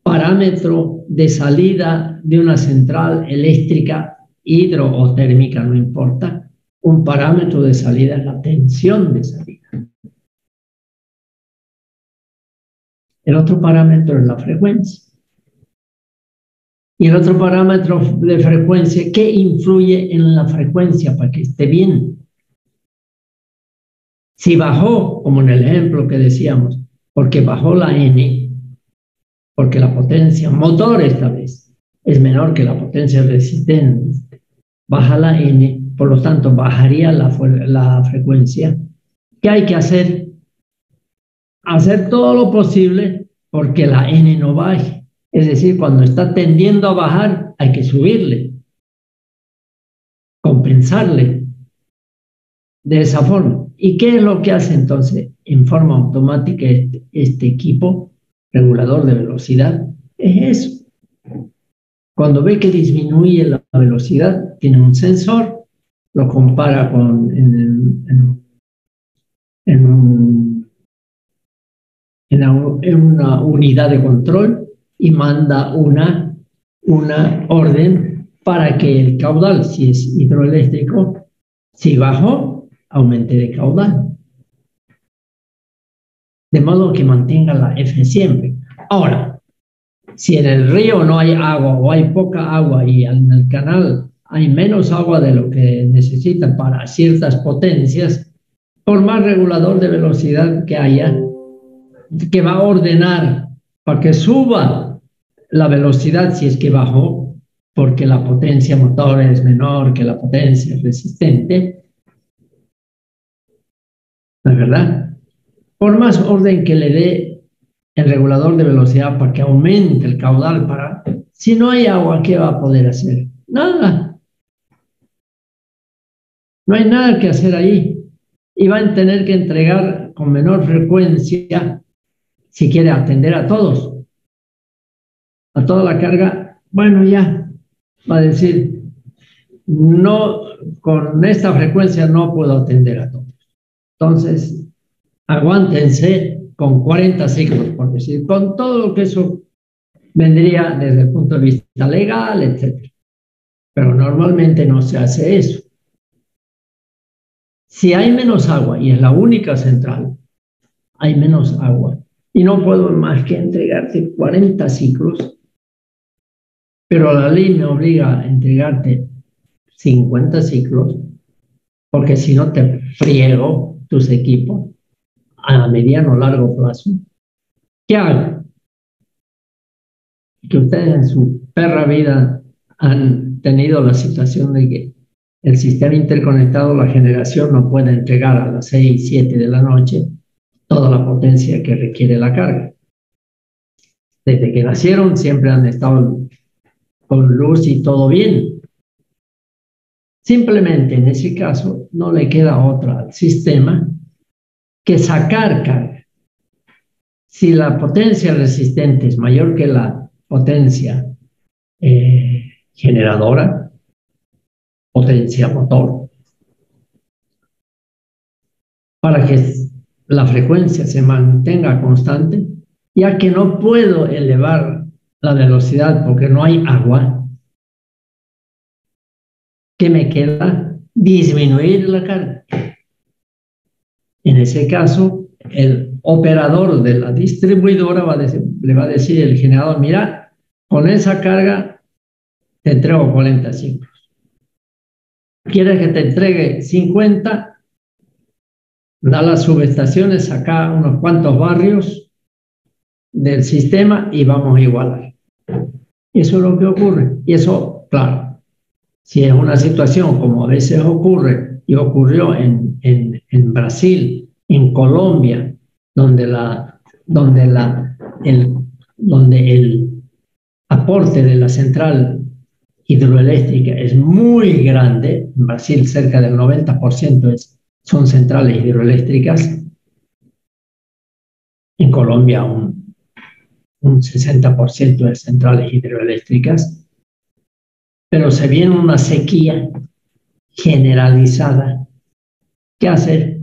parámetro de salida de una central eléctrica, hidro o térmica, no importa. Un parámetro de salida es la tensión de salida. El otro parámetro es la frecuencia. Y el otro parámetro de frecuencia, ¿qué influye en la frecuencia para que esté bien? Si bajó, como en el ejemplo que decíamos, porque bajó la N, porque la potencia motor esta vez es menor que la potencia resistente, baja la N, por lo tanto bajaría la frecuencia. ¿Qué hay que hacer? Hacer todo lo posible porque la N no baje. Es decir, cuando está tendiendo a bajar, hay que subirle, compensarle de esa forma. ¿Y qué es lo que hace entonces en forma automática este equipo regulador de velocidad? Es eso. Cuando ve que disminuye la velocidad, tiene un sensor, lo compara en una unidad de control y manda una orden para que el caudal, si es hidroeléctrico, si bajó, aumente de caudal. De modo que mantenga la F siempre. Ahora, si en el río no hay agua o hay poca agua y en el canal hay menos agua de lo que necesita para ciertas potencias, por más regulador de velocidad que haya, que va a ordenar para que suba la velocidad si es que bajó, porque la potencia motor es menor que la potencia resistente, ¿no es verdad? Por más orden que le dé el regulador de velocidad para que aumente el caudal, si no hay agua, ¿qué va a poder hacer? Nada. No hay nada que hacer ahí. Y van a tener que entregar con menor frecuencia si quiere atender a todos. A toda la carga, bueno, ya va a decir, no, con esta frecuencia no puedo atender a todos. Entonces, aguántense con 40 ciclos, por decir, con todo lo que eso vendría desde el punto de vista legal, etc. Pero normalmente no se hace eso. Si hay menos agua, y es la única central, hay menos agua, y no puedo más que entregarte 40 ciclos, pero la ley me obliga a entregarte 50 ciclos, porque si no te friego tus equipos, a mediano o largo plazo, ¿qué hago? Que ustedes en su perra vida han tenido la situación de que el sistema interconectado, la generación no puede entregar a las 6, 7 de la noche toda la potencia que requiere la carga. Desde que nacieron siempre han estado con luz y todo bien. Simplemente en ese caso no le queda otra al sistema que sacar carga. Si la potencia resistente es mayor que la potencia generadora, potencia motor, para que la frecuencia se mantenga constante, ya que no puedo elevar la velocidad porque no hay agua, ¿qué me queda? Disminuir la carga. En ese caso, el operador de la distribuidora le va a decir al generador, mira, con esa carga te entrego 40 ciclos. ¿Quieres que te entregue 50? Da las subestaciones, saca unos cuantos barrios del sistema y vamos a igualar. Eso es lo que ocurre. Y eso, claro, si es una situación como a veces ocurre y ocurrió en Brasil, en Colombia, donde el aporte de la central hidroeléctrica es muy grande, en Brasil cerca del 90% son centrales hidroeléctricas, en Colombia un 60% de centrales hidroeléctricas, pero se viene una sequía generalizada. ¿Qué hacer?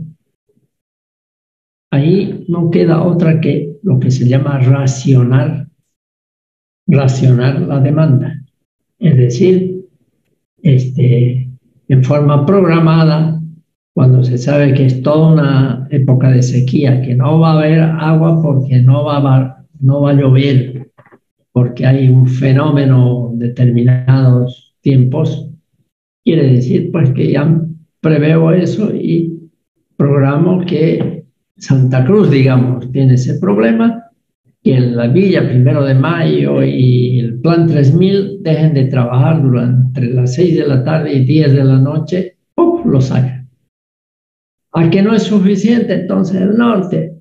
Ahí no queda otra que lo que se llama racionar la demanda. Es decir, en forma programada, cuando se sabe que es toda una época de sequía, que no va a haber agua porque no va a llover, porque hay un fenómeno determinados tiempos, quiere decir pues que ya preveo eso y programo que Santa Cruz, digamos, tiene ese problema, que en la Villa 1 de Mayo y el Plan 3000 dejen de trabajar entre las 6 de la tarde y 10 de la noche, ¡puf!, lo sacan. ¿A que no es suficiente? Entonces el norte,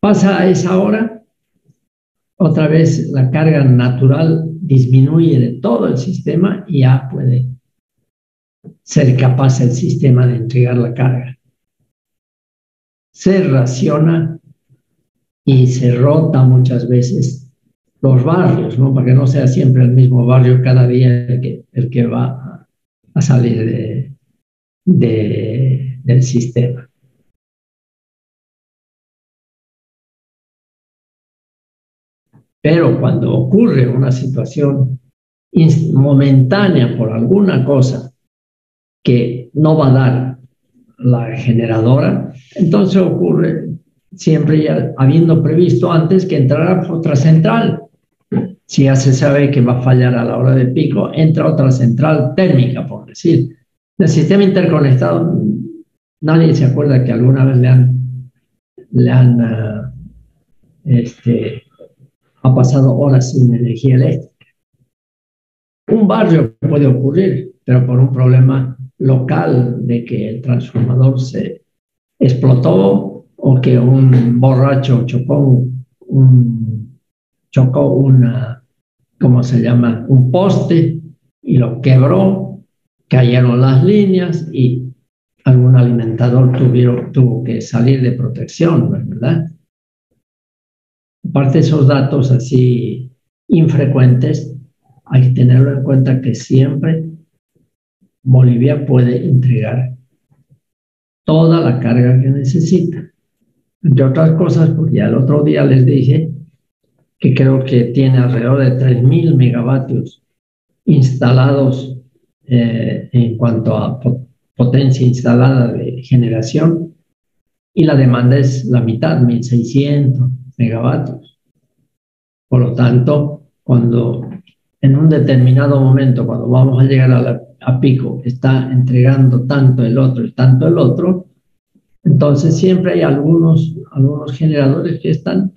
pasa a esa hora, otra vez la carga natural disminuye de todo el sistema y ya puede ser capaz el sistema de entregar la carga. Se raciona y se rota muchas veces los barrios, ¿no? Para que no sea siempre el mismo barrio cada día el que va a salir del sistema. Pero cuando ocurre una situación momentánea por alguna cosa que no va a dar la generadora, entonces ocurre siempre ya habiendo previsto antes que entrará otra central. Si ya se sabe que va a fallar a la hora de pico, entra otra central térmica, por decir. El sistema interconectado, nadie se acuerda que alguna vez ha pasado horas sin energía eléctrica. Un barrio puede ocurrir, pero por un problema local de que el transformador se explotó o que un borracho chocó un poste y lo quebró, cayeron las líneas y algún alimentador tuvo que salir de protección, ¿verdad? Aparte de esos datos así infrecuentes, hay que tenerlo en cuenta que siempre Bolivia puede entregar toda la carga que necesita. Entre otras cosas, porque ya el otro día les dije que creo que tiene alrededor de 3.000 megavatios instalados en cuanto a potencia instalada de generación, y la demanda es la mitad, 1.600 megavatios. Por lo tanto, cuando en un determinado momento, cuando vamos a llegar a pico está entregando tanto el otro y tanto el otro, entonces siempre hay algunos generadores que están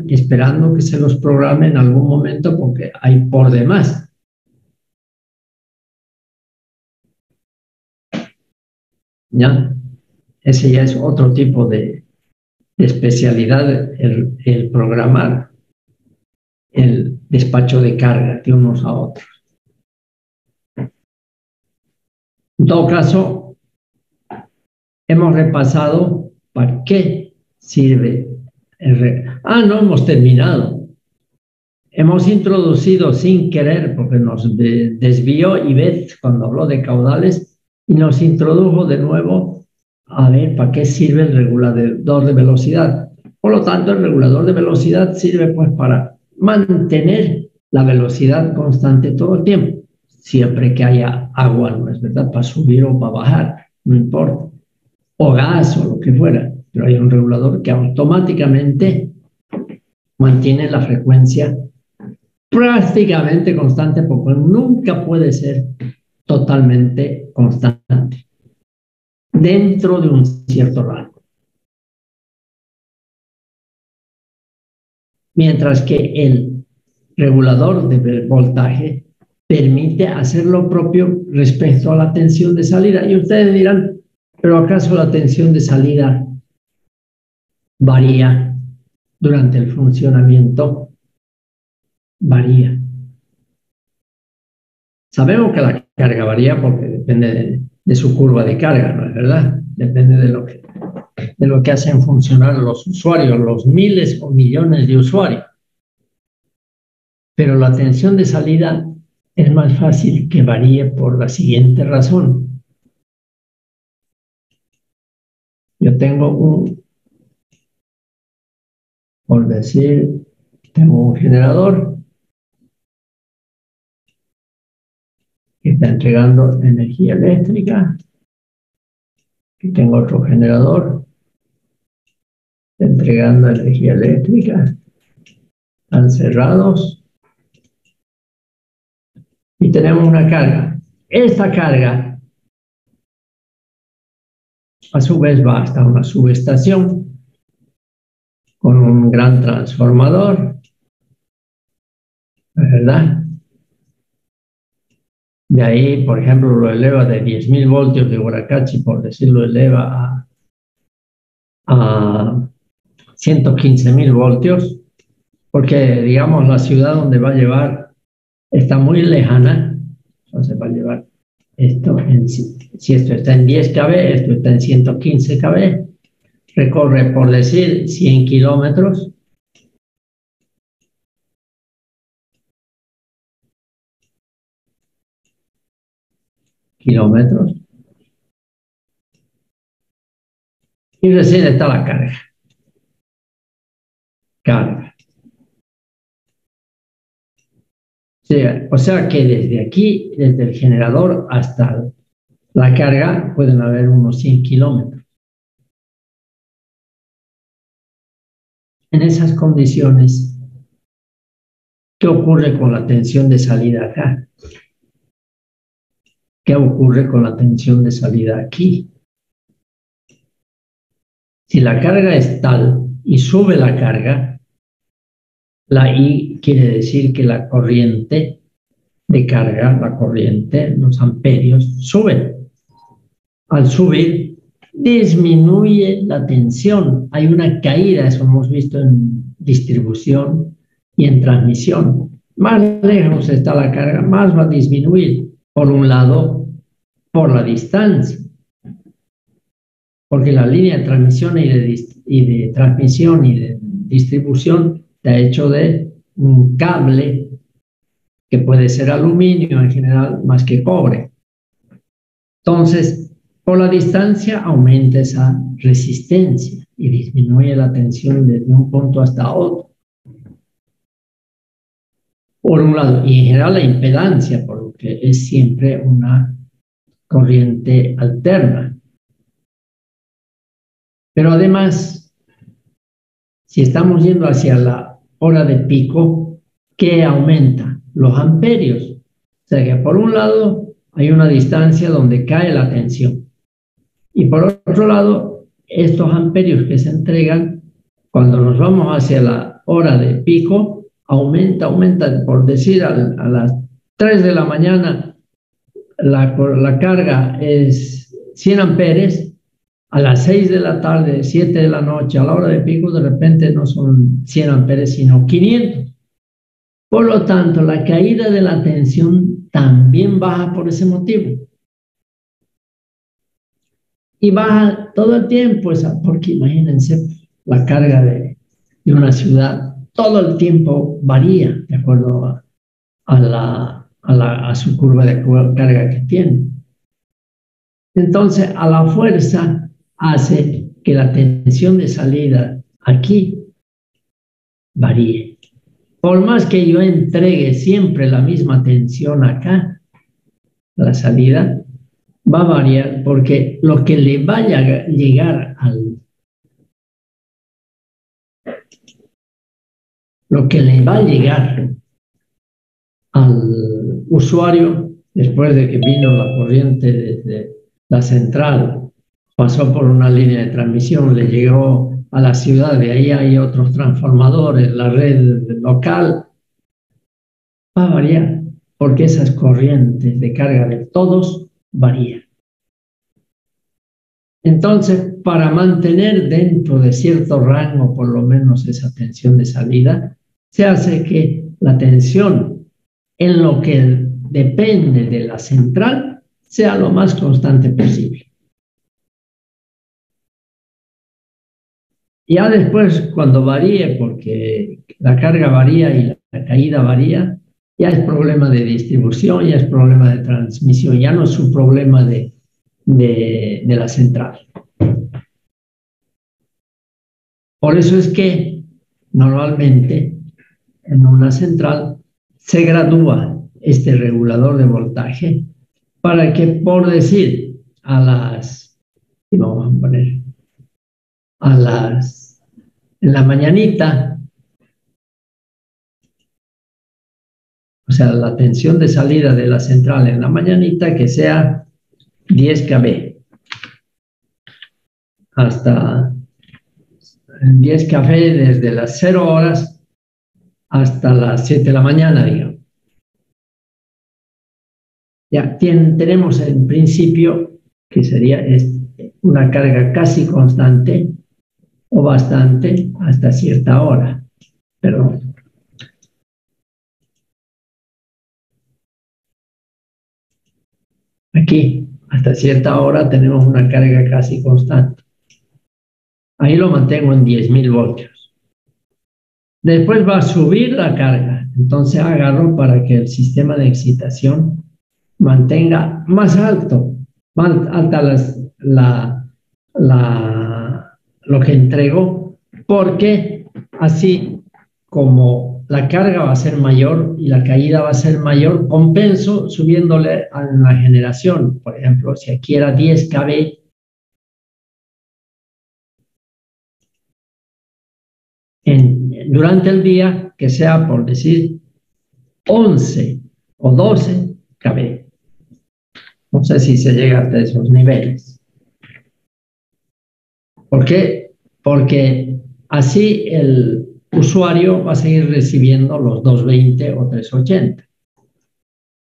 esperando que se los programe en algún momento porque hay por demás. ¿Ya? Ese ya es otro tipo de especialidad, el programar el despacho de carga de unos a otros. En todo caso, hemos repasado para qué sirve no hemos terminado. Hemos introducido sin querer, porque nos desvió Ivette cuando habló de caudales, y nos introdujo de nuevo a ver para qué sirve el regulador de velocidad. Por lo tanto, el regulador de velocidad sirve pues para mantener la velocidad constante todo el tiempo, siempre que haya agua, ¿no es verdad? Para subir o para bajar, no importa, o gas o lo que fuera, pero hay un regulador que automáticamente mantiene la frecuencia prácticamente constante, porque nunca puede ser totalmente constante dentro de un cierto rango. Mientras que el regulador de voltaje permite hacer lo propio respecto a la tensión de salida. Y ustedes dirán, ¿pero acaso la tensión de salida varía durante el funcionamiento? Varía. Sabemos que la carga varía porque depende de su curva de carga, ¿no es verdad? Depende de lo que hacen funcionar los usuarios, los miles o millones de usuarios. Pero la tensión de salida es más fácil que varíe por la siguiente razón. Yo tengo por decir, tengo un generador que está entregando energía eléctrica. Aquí tengo otro generador entregando energía eléctrica. Están cerrados. Y tenemos una carga. Esta carga, a su vez, va hasta una subestación con un gran transformador, ¿verdad? De ahí, por ejemplo, lo eleva de 10.000 voltios de Huaracachi, por decirlo, eleva a 115.000 voltios, porque, digamos, la ciudad donde va a llevar está muy lejana, entonces va a llevar esto, si esto está en 10 kb, esto está en 115 kb, recorre, por decir, 100 kilómetros, y recién está la carga. Sí, o sea que desde aquí, desde el generador hasta la carga, pueden haber unos 100 kilómetros. En esas condiciones, ¿qué ocurre con la tensión de salida acá? ¿Qué ocurre con la tensión de salida aquí? Si la carga es tal y sube la carga, la I quiere decir que la corriente de carga, la corriente, los amperios, sube. Al subir, disminuye la tensión. Hay una caída, eso hemos visto en distribución y en transmisión. Más lejos está la carga, más va a disminuir. Por un lado, por la distancia. Porque la línea de transmisión y de transmisión y de distribución está hecho de un cable que puede ser aluminio en general más que cobre. Entonces, por la distancia aumenta esa resistencia y disminuye la tensión desde un punto hasta otro. Por un lado, y en general la impedancia, porque es siempre una corriente alterna. Pero además, si estamos yendo hacia la hora de pico, ¿qué aumenta? Los amperios. sea que por un lado hay una distancia donde cae la tensión y por otro lado estos amperios que se entregan cuando nos vamos hacia la hora de pico aumenta, por decir a las 3 de la mañana la carga es 100 amperes, a las 6 de la tarde, 7 de la noche, a la hora de pico, de repente no son 100 amperes, sino 500. Por lo tanto, la caída de la tensión también baja por ese motivo. Y baja todo el tiempo, porque imagínense, la carga de una ciudad, todo el tiempo varía de acuerdo a su curva de carga que tiene. Entonces, a la fuerza hace que la tensión de salida aquí varíe. Por más que yo entregue siempre la misma tensión acá, la salida va a variar porque lo que le vaya a llegar al usuario después de que vino la corriente desde la central, pasó por una línea de transmisión, le llegó a la ciudad, de ahí hay otros transformadores, la red local, va a variar, porque esas corrientes de carga de todos varían. Entonces, para mantener dentro de cierto rango, por lo menos esa tensión de salida, se hace que la tensión en lo que depende de la central sea lo más constante posible. Ya después, cuando varíe, porque la carga varía y la caída varía, ya es problema de distribución, ya es problema de transmisión, ya no es un problema de la central. Por eso es que normalmente en una central se gradúa este regulador de voltaje para que, por decir, vamos a poner, en la mañanita, o sea, la tensión de salida de la central en la mañanita que sea 10 kV, hasta 10 kV desde las 0 horas hasta las 7 de la mañana, digamos. Ya tenemos en principio que sería una carga casi constante o bastante hasta cierta hora. Perdón. Aquí, hasta cierta hora tenemos una carga casi constante. Ahí lo mantengo en 10.000 voltios. Después va a subir la carga. Entonces agarro para que el sistema de excitación mantenga más alto, más alta lo que entrego, porque así como la carga va a ser mayor y la caída va a ser mayor, compenso subiéndole a la generación. Por ejemplo, si aquí era 10 kV, durante el día, que sea, por decir, 11 o 12 kV. No sé si se llega hasta esos niveles. ¿Por qué? Porque así el usuario va a seguir recibiendo los 220 o 380.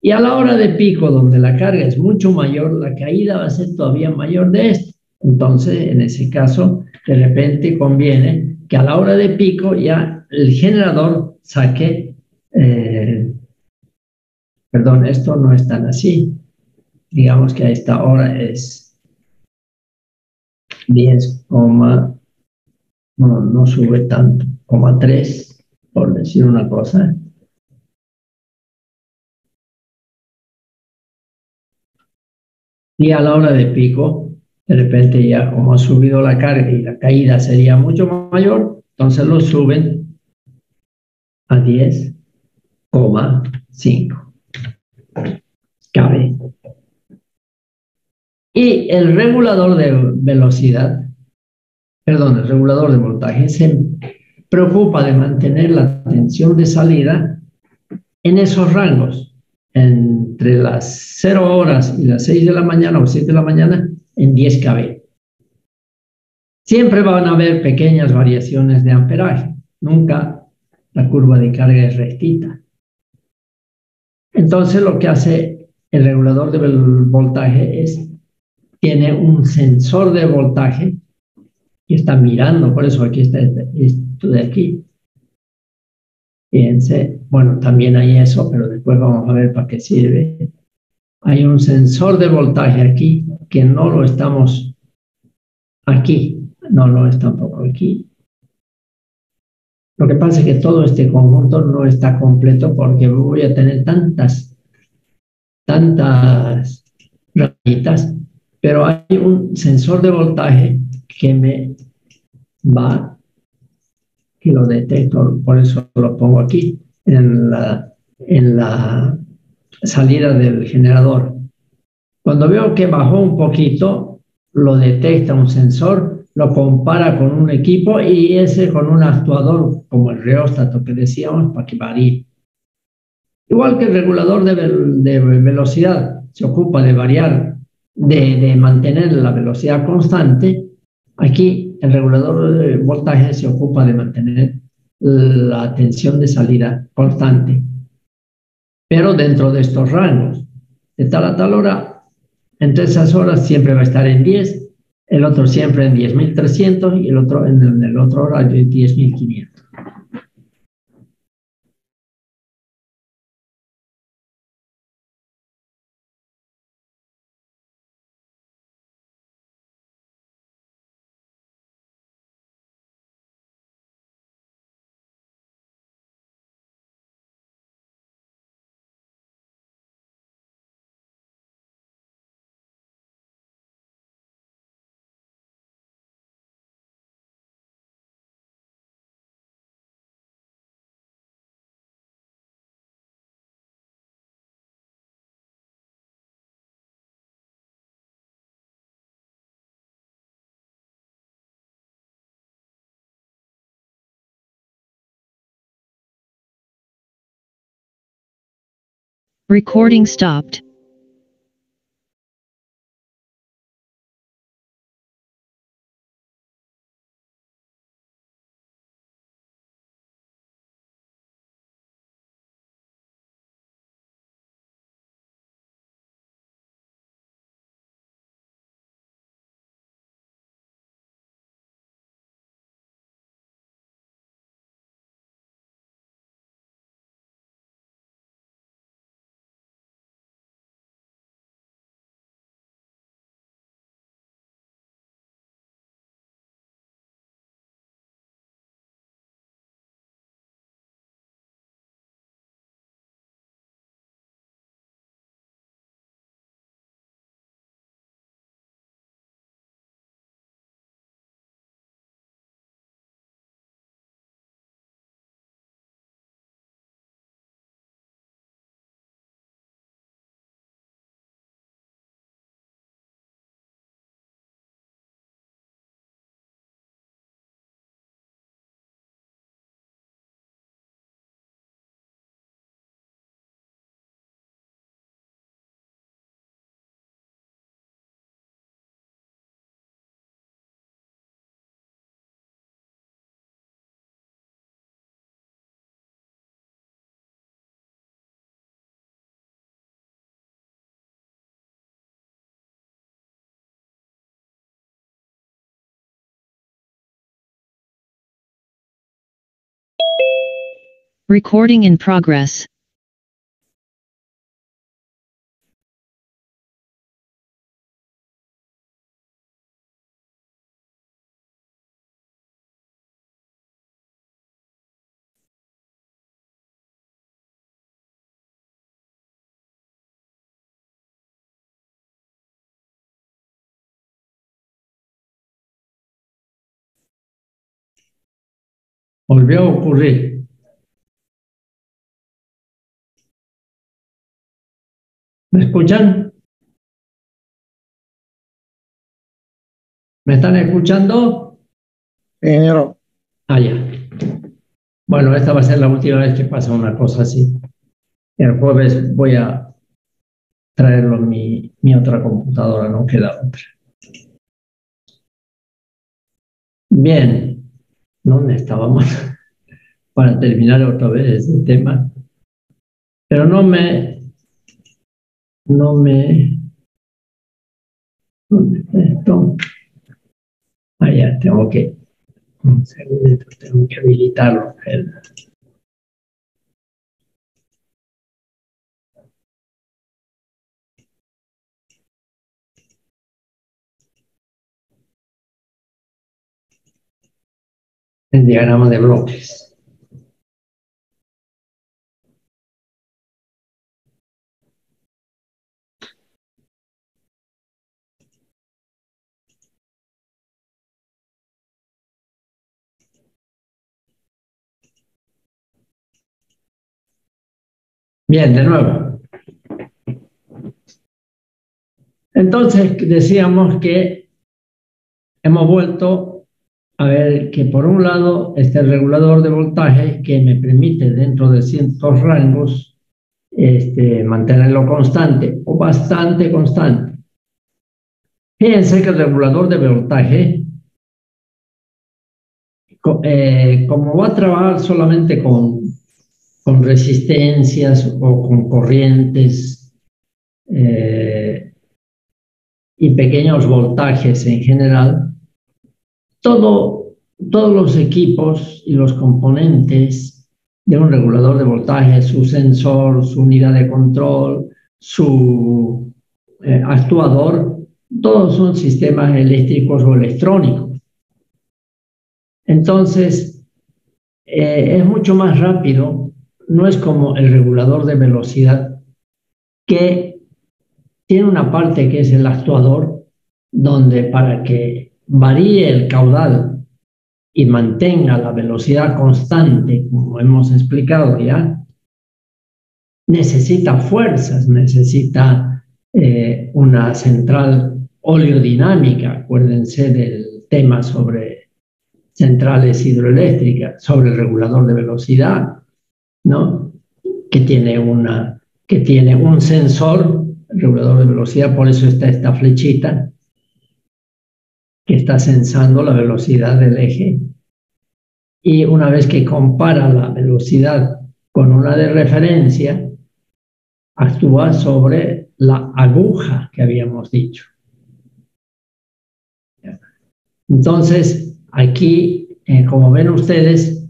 Y a la hora de pico, donde la carga es mucho mayor, la caída va a ser todavía mayor de esto. Entonces, en ese caso, de repente conviene que a la hora de pico ya el generador saque, perdón, esto no es tan así. Digamos que a esta hora es 10, no sube tanto, 3, por decir una cosa. Y a la hora de pico, de repente ya como ha subido la carga y la caída sería mucho mayor, entonces lo suben a 10,5 kV. Y el regulador de velocidad, perdón, el regulador de voltaje se preocupa de mantener la tensión de salida en esos rangos, entre entre las 0 horas y las 6 de la mañana o 7 de la mañana en 10 kV. Siempre van a haber pequeñas variaciones de amperaje, nunca la curva de carga es rectita. Entonces lo que hace el regulador de voltaje es, tiene un sensor de voltaje que está mirando, por eso aquí está esto de aquí. Fíjense, bueno, también hay eso, pero después vamos a ver para qué sirve. Hay un sensor de voltaje aquí que no lo estamos aquí, no lo es tampoco aquí. Lo que pasa es que todo este conjunto no está completo porque voy a tener tantas rayitas, pero hay un sensor de voltaje que me va, que lo detecto, por eso lo pongo aquí, en la salida del generador. Cuando veo que bajó un poquito, lo detecta un sensor, lo compara con un equipo y ese con un actuador como el reóstato que decíamos para que varíe. Igual que el regulador de velocidad se ocupa de variar, de mantener la velocidad constante, aquí el regulador de voltaje se ocupa de mantener la tensión de salida constante, pero dentro de estos rangos. De tal a tal hora, entre esas horas siempre va a estar en 10, el otro siempre en 10.300 y el otro en el otro horario en 10.500. Recording stopped. Recording in progress. Volvió a ocurrir. ¿Me escuchan? ¿Me están escuchando? Ingeniero, Ah, ya. Bueno, esta va a ser la última vez que pasa una cosa así. El jueves voy a traerlo en mi otra computadora, no queda otra. Bien, ¿dónde estábamos? Para terminar otra vez este tema. Pero no me, ¿dónde está esto? Ya, un segundo, tengo que habilitarlo. El diagrama de bloques. Bien, de nuevo. Entonces decíamos que hemos vuelto a ver que por un lado está el regulador de voltaje que me permite dentro de ciertos rangos mantenerlo constante o bastante constante. Fíjense que el regulador de voltaje, como va a trabajar solamente con resistencias o con corrientes y pequeños voltajes en general, todos los equipos y los componentes de un regulador de voltaje, su sensor, su unidad de control, su actuador, todos son sistemas eléctricos o electrónicos. Entonces, es mucho más rápido, no es como el regulador de velocidad, que tiene una parte que es el actuador, donde para que varíe el caudal y mantenga la velocidad constante, como hemos explicado ya, necesita fuerzas, necesita una central oleodinámica. Acuérdense del tema sobre centrales hidroeléctricas, sobre el regulador de velocidad, ¿no? Que tiene un sensor, el regulador de velocidad, por eso está esta flechita, que está sensando la velocidad del eje. Y una vez que compara la velocidad con una de referencia, actúa sobre la aguja que habíamos dicho. Entonces, aquí, como ven ustedes,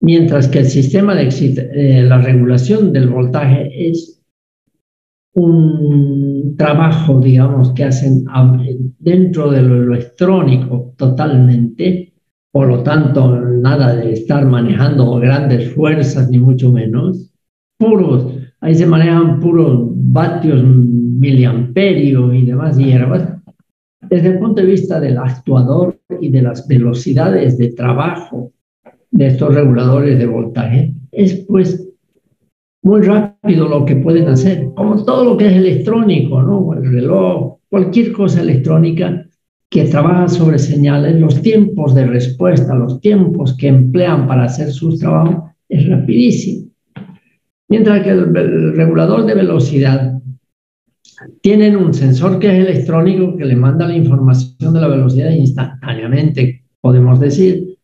mientras que el sistema de la regulación del voltaje es un trabajo, digamos, que hacen dentro de lo electrónico totalmente, por lo tanto, nada de estar manejando grandes fuerzas, ni mucho menos, ahí se manejan puros vatios, miliamperios y demás hierbas. Desde el punto de vista del actuador y de las velocidades de trabajo de estos reguladores de voltaje, es pues muy rápido lo que pueden hacer, como todo lo que es electrónico, ¿no? El reloj, cualquier cosa electrónica que trabaja sobre señales, los tiempos de respuesta, los tiempos que emplean para hacer sus trabajos, es rapidísimo. Mientras que el regulador de velocidad tienen un sensor que es electrónico que le manda la información de la velocidad instantáneamente, podemos decir.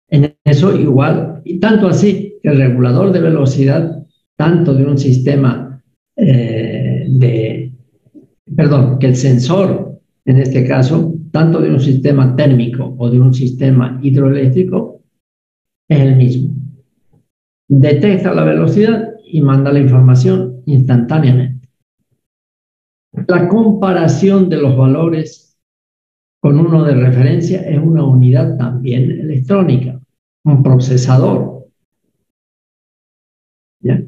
En eso igual, y tanto así que el regulador de velocidad, tanto de un sistema que el sensor, en este caso, tanto de un sistema térmico o de un sistema hidroeléctrico, es el mismo. Detecta la velocidad y manda la información instantáneamente. La comparación de los valores con uno de referencia es una unidad también electrónica, un procesador. ¿Ya?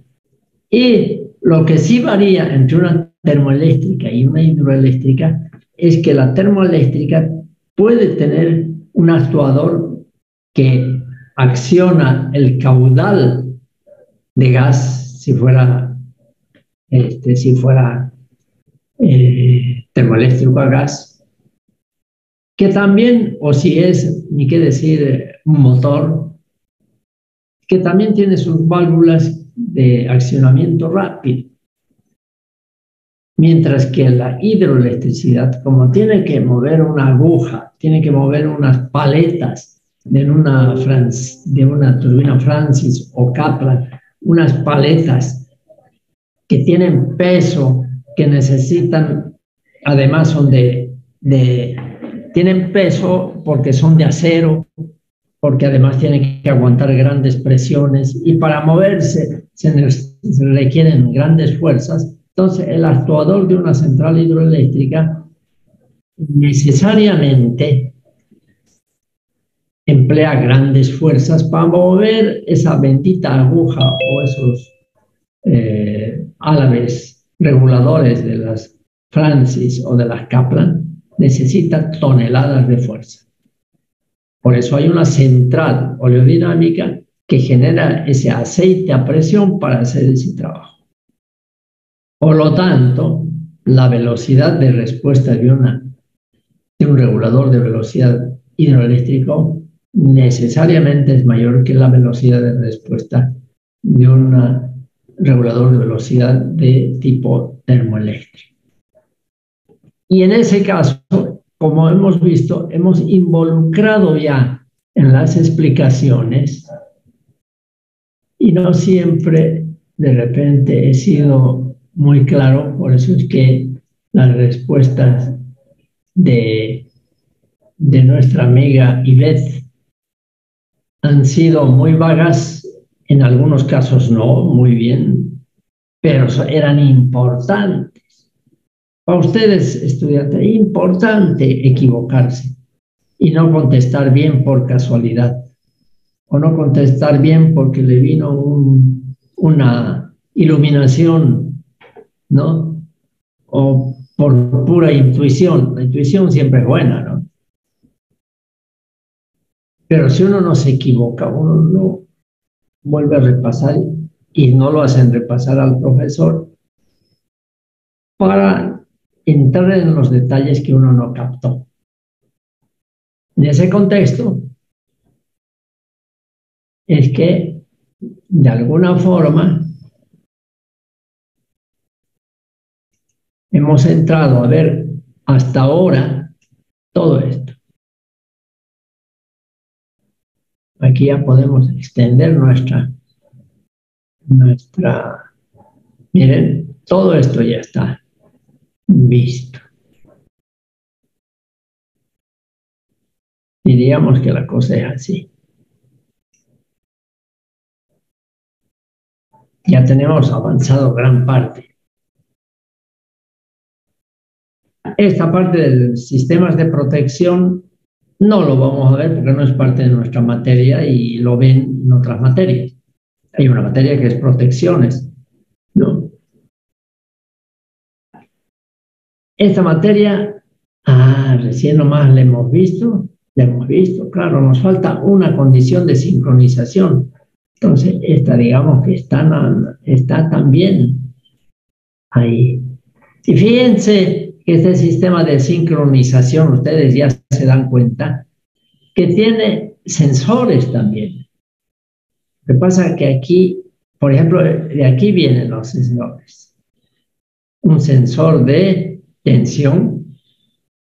Y lo que sí varía entre una termoeléctrica y una hidroeléctrica es que la termoeléctrica puede tener un actuador que acciona el caudal de gas si fuera termoeléctrico a gas, que también, o si es, ni qué decir, un motor, que también tiene sus válvulas de accionamiento rápido. Mientras que la hidroelectricidad, como tiene que mover una aguja, tiene que mover unas paletas de una turbina Francis o Kaplan, unas paletas que tienen peso, que necesitan, además son tienen peso porque son de acero, porque además tienen que aguantar grandes presiones y para moverse se requieren grandes fuerzas. Entonces, el actuador de una central hidroeléctrica necesariamente emplea grandes fuerzas para mover esa bendita aguja o esos álabes reguladores de las Francis o de las Kaplan. Necesita toneladas de fuerza. Por eso hay una central oleodinámica que genera ese aceite a presión para hacer ese trabajo. Por lo tanto, la velocidad de respuesta de un regulador de velocidad hidroeléctrico necesariamente es mayor que la velocidad de respuesta de un regulador de velocidad de tipo termoeléctrico. Y en ese caso, como hemos visto, hemos involucrado ya en las explicaciones y no siempre de repente he sido muy claro, por eso es que las respuestas de nuestra amiga Ivette han sido muy vagas, en algunos casos no, muy bien, pero eran importantes. Para ustedes, estudiantes, es importante equivocarse y no contestar bien por casualidad o no contestar bien porque le vino una iluminación, ¿no? O por pura intuición. La intuición siempre es buena, ¿no? Pero si uno no se equivoca, uno no vuelve a repasar y no lo hacen repasar al profesor para entrar en los detalles que uno no captó. En ese contexto es que de alguna forma hemos entrado a ver hasta ahora todo esto. Aquí ya podemos extender miren, todo esto ya está visto. Diríamos que la cosa es así. Ya tenemos avanzado gran parte. Esta parte de los sistemas de protección no lo vamos a ver porque no es parte de nuestra materia y lo ven en otras materias. Hay una materia que es protecciones, ¿no? Esta materia, recién nomás la hemos visto, claro, nos falta una condición de sincronización. Entonces, esta digamos que está también ahí. Y fíjense que este sistema de sincronización, ustedes ya se dan cuenta, que tiene sensores también. Lo que pasa es que aquí, por ejemplo, de aquí vienen los sensores. Un sensor de tensión.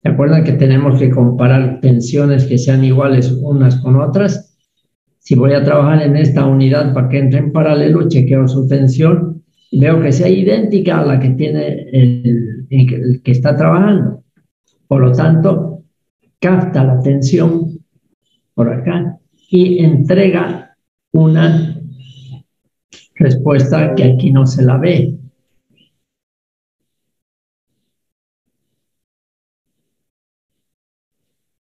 ¿Se acuerdan que tenemos que comparar tensiones que sean iguales unas con otras? Si voy a trabajar en esta unidad para que entre en paralelo, chequeo su tensión y veo que sea idéntica a la que tiene el que está trabajando. Por lo tanto, capta la tensión por acá y entrega una respuesta que aquí no se la ve.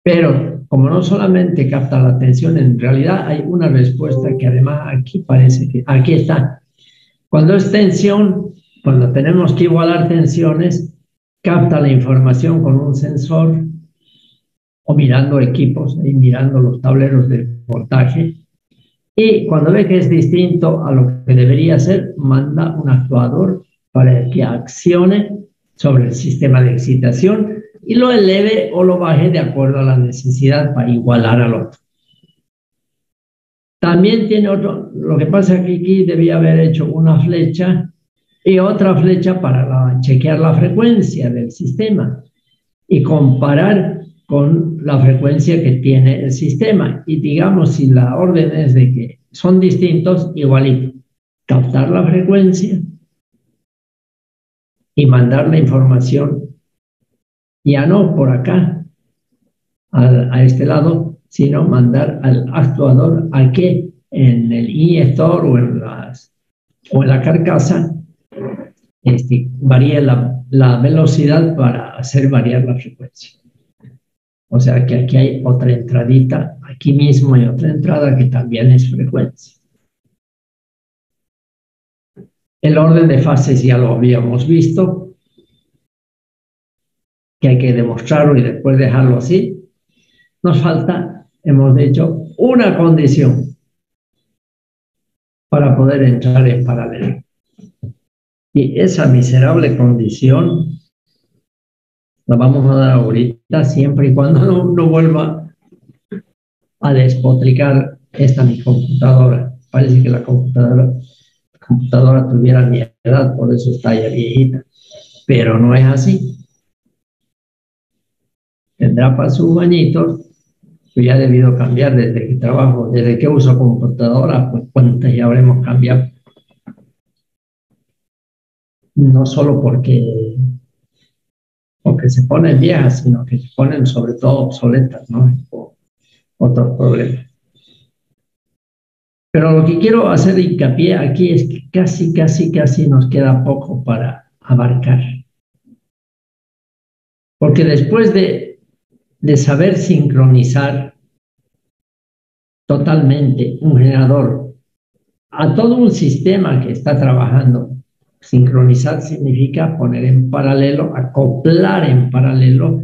Pero como no solamente capta la tensión, en realidad hay una respuesta que además aquí parece que, aquí está. Cuando es tensión, cuando tenemos que igualar tensiones, capta la información con un sensor o mirando equipos y mirando los tableros de voltaje. Y cuando ve que es distinto a lo que debería ser, manda un actuador para que accione sobre el sistema de excitación y lo eleve o lo baje de acuerdo a la necesidad para igualar al otro. También tiene otro, lo que pasa es que aquí debía haber hecho una flecha y otra flecha para chequear la frecuencia del sistema y comparar con la frecuencia que tiene el sistema. Y digamos, si la orden es de que son distintos, igualito, captar la frecuencia y mandar la información, ya no por acá, a este lado, sino mandar al actuador a que en el inyector o en la carcasa varíe la velocidad para hacer variar la frecuencia. O sea que aquí hay otra entradita, aquí mismo hay otra entrada que también es frecuencia. El orden de fases ya lo habíamos visto, que hay que demostrarlo y después dejarlo así. Nos falta, hemos dicho, una condición para poder entrar en paralelo. Y esa miserable condición la vamos a dar ahorita, siempre y cuando no vuelva a despotricar esta mi computadora. Parece que la computadora tuviera mi edad, por eso está ya viejita. Pero no es así. Tendrá para sus bañitos, pues ya he debido cambiar desde que trabajo, desde que uso computadora, pues cuántas ya habremos cambiado. No solo porque se ponen viejas, sino que se ponen sobre todo obsoletas, ¿no? O otros problemas. Pero lo que quiero hacer hincapié aquí es que casi nos queda poco para abarcar. Porque después de saber sincronizar totalmente un generador a todo un sistema que está trabajando, sincronizar significa poner en paralelo, acoplar en paralelo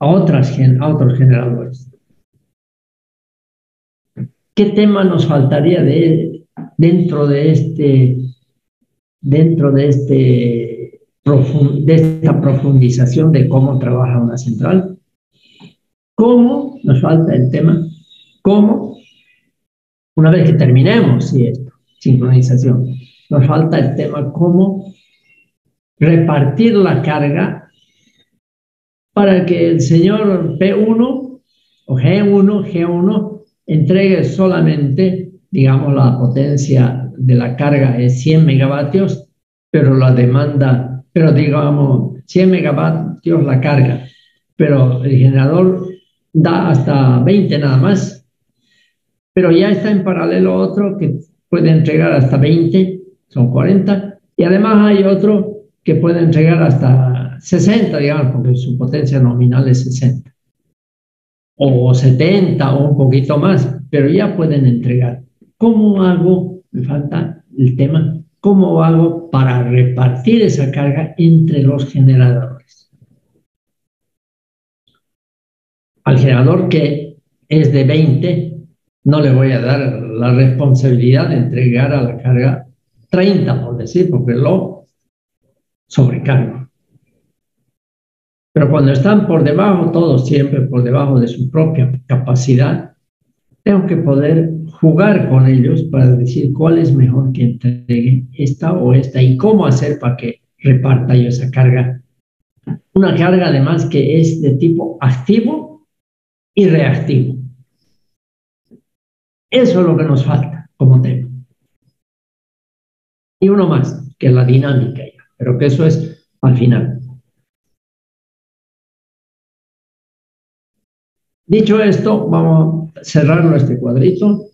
a otros generadores. ¿Qué tema nos faltaría dentro de esta profundización de cómo trabaja una central? ¿Cómo? Nos falta el tema. ¿Cómo? Una vez que terminemos esto, sincronización, nos falta el tema cómo repartir la carga para que el señor P1 o G1 entregue solamente, digamos, la potencia de la carga es 100 megavatios, pero la demanda, pero digamos, 100 megavatios la carga, pero el generador da hasta 20 nada más, pero ya está en paralelo otro que puede entregar hasta 20, son 40, y además hay otro que puede entregar hasta 60, digamos, porque su potencia nominal es 60, o 70 o un poquito más, pero ya pueden entregar. ¿Cómo hago? Me falta el tema. ¿Cómo hago para repartir esa carga entre los generadores? Al generador que es de 20, no le voy a dar la responsabilidad de entregar a la carga 30, por decir, porque lo sobrecarga. Pero cuando están por debajo, todos siempre por debajo de su propia capacidad, tengo que poder jugar con ellos para decir cuál es mejor que entregue esta o esta y cómo hacer para que reparta yo esa carga. Una carga además que es de tipo activo y reactivo. Eso es lo que nos falta como tema. Y uno más, que es la dinámica ya, pero que eso es al final. Dicho esto, vamos a cerrar este cuadrito.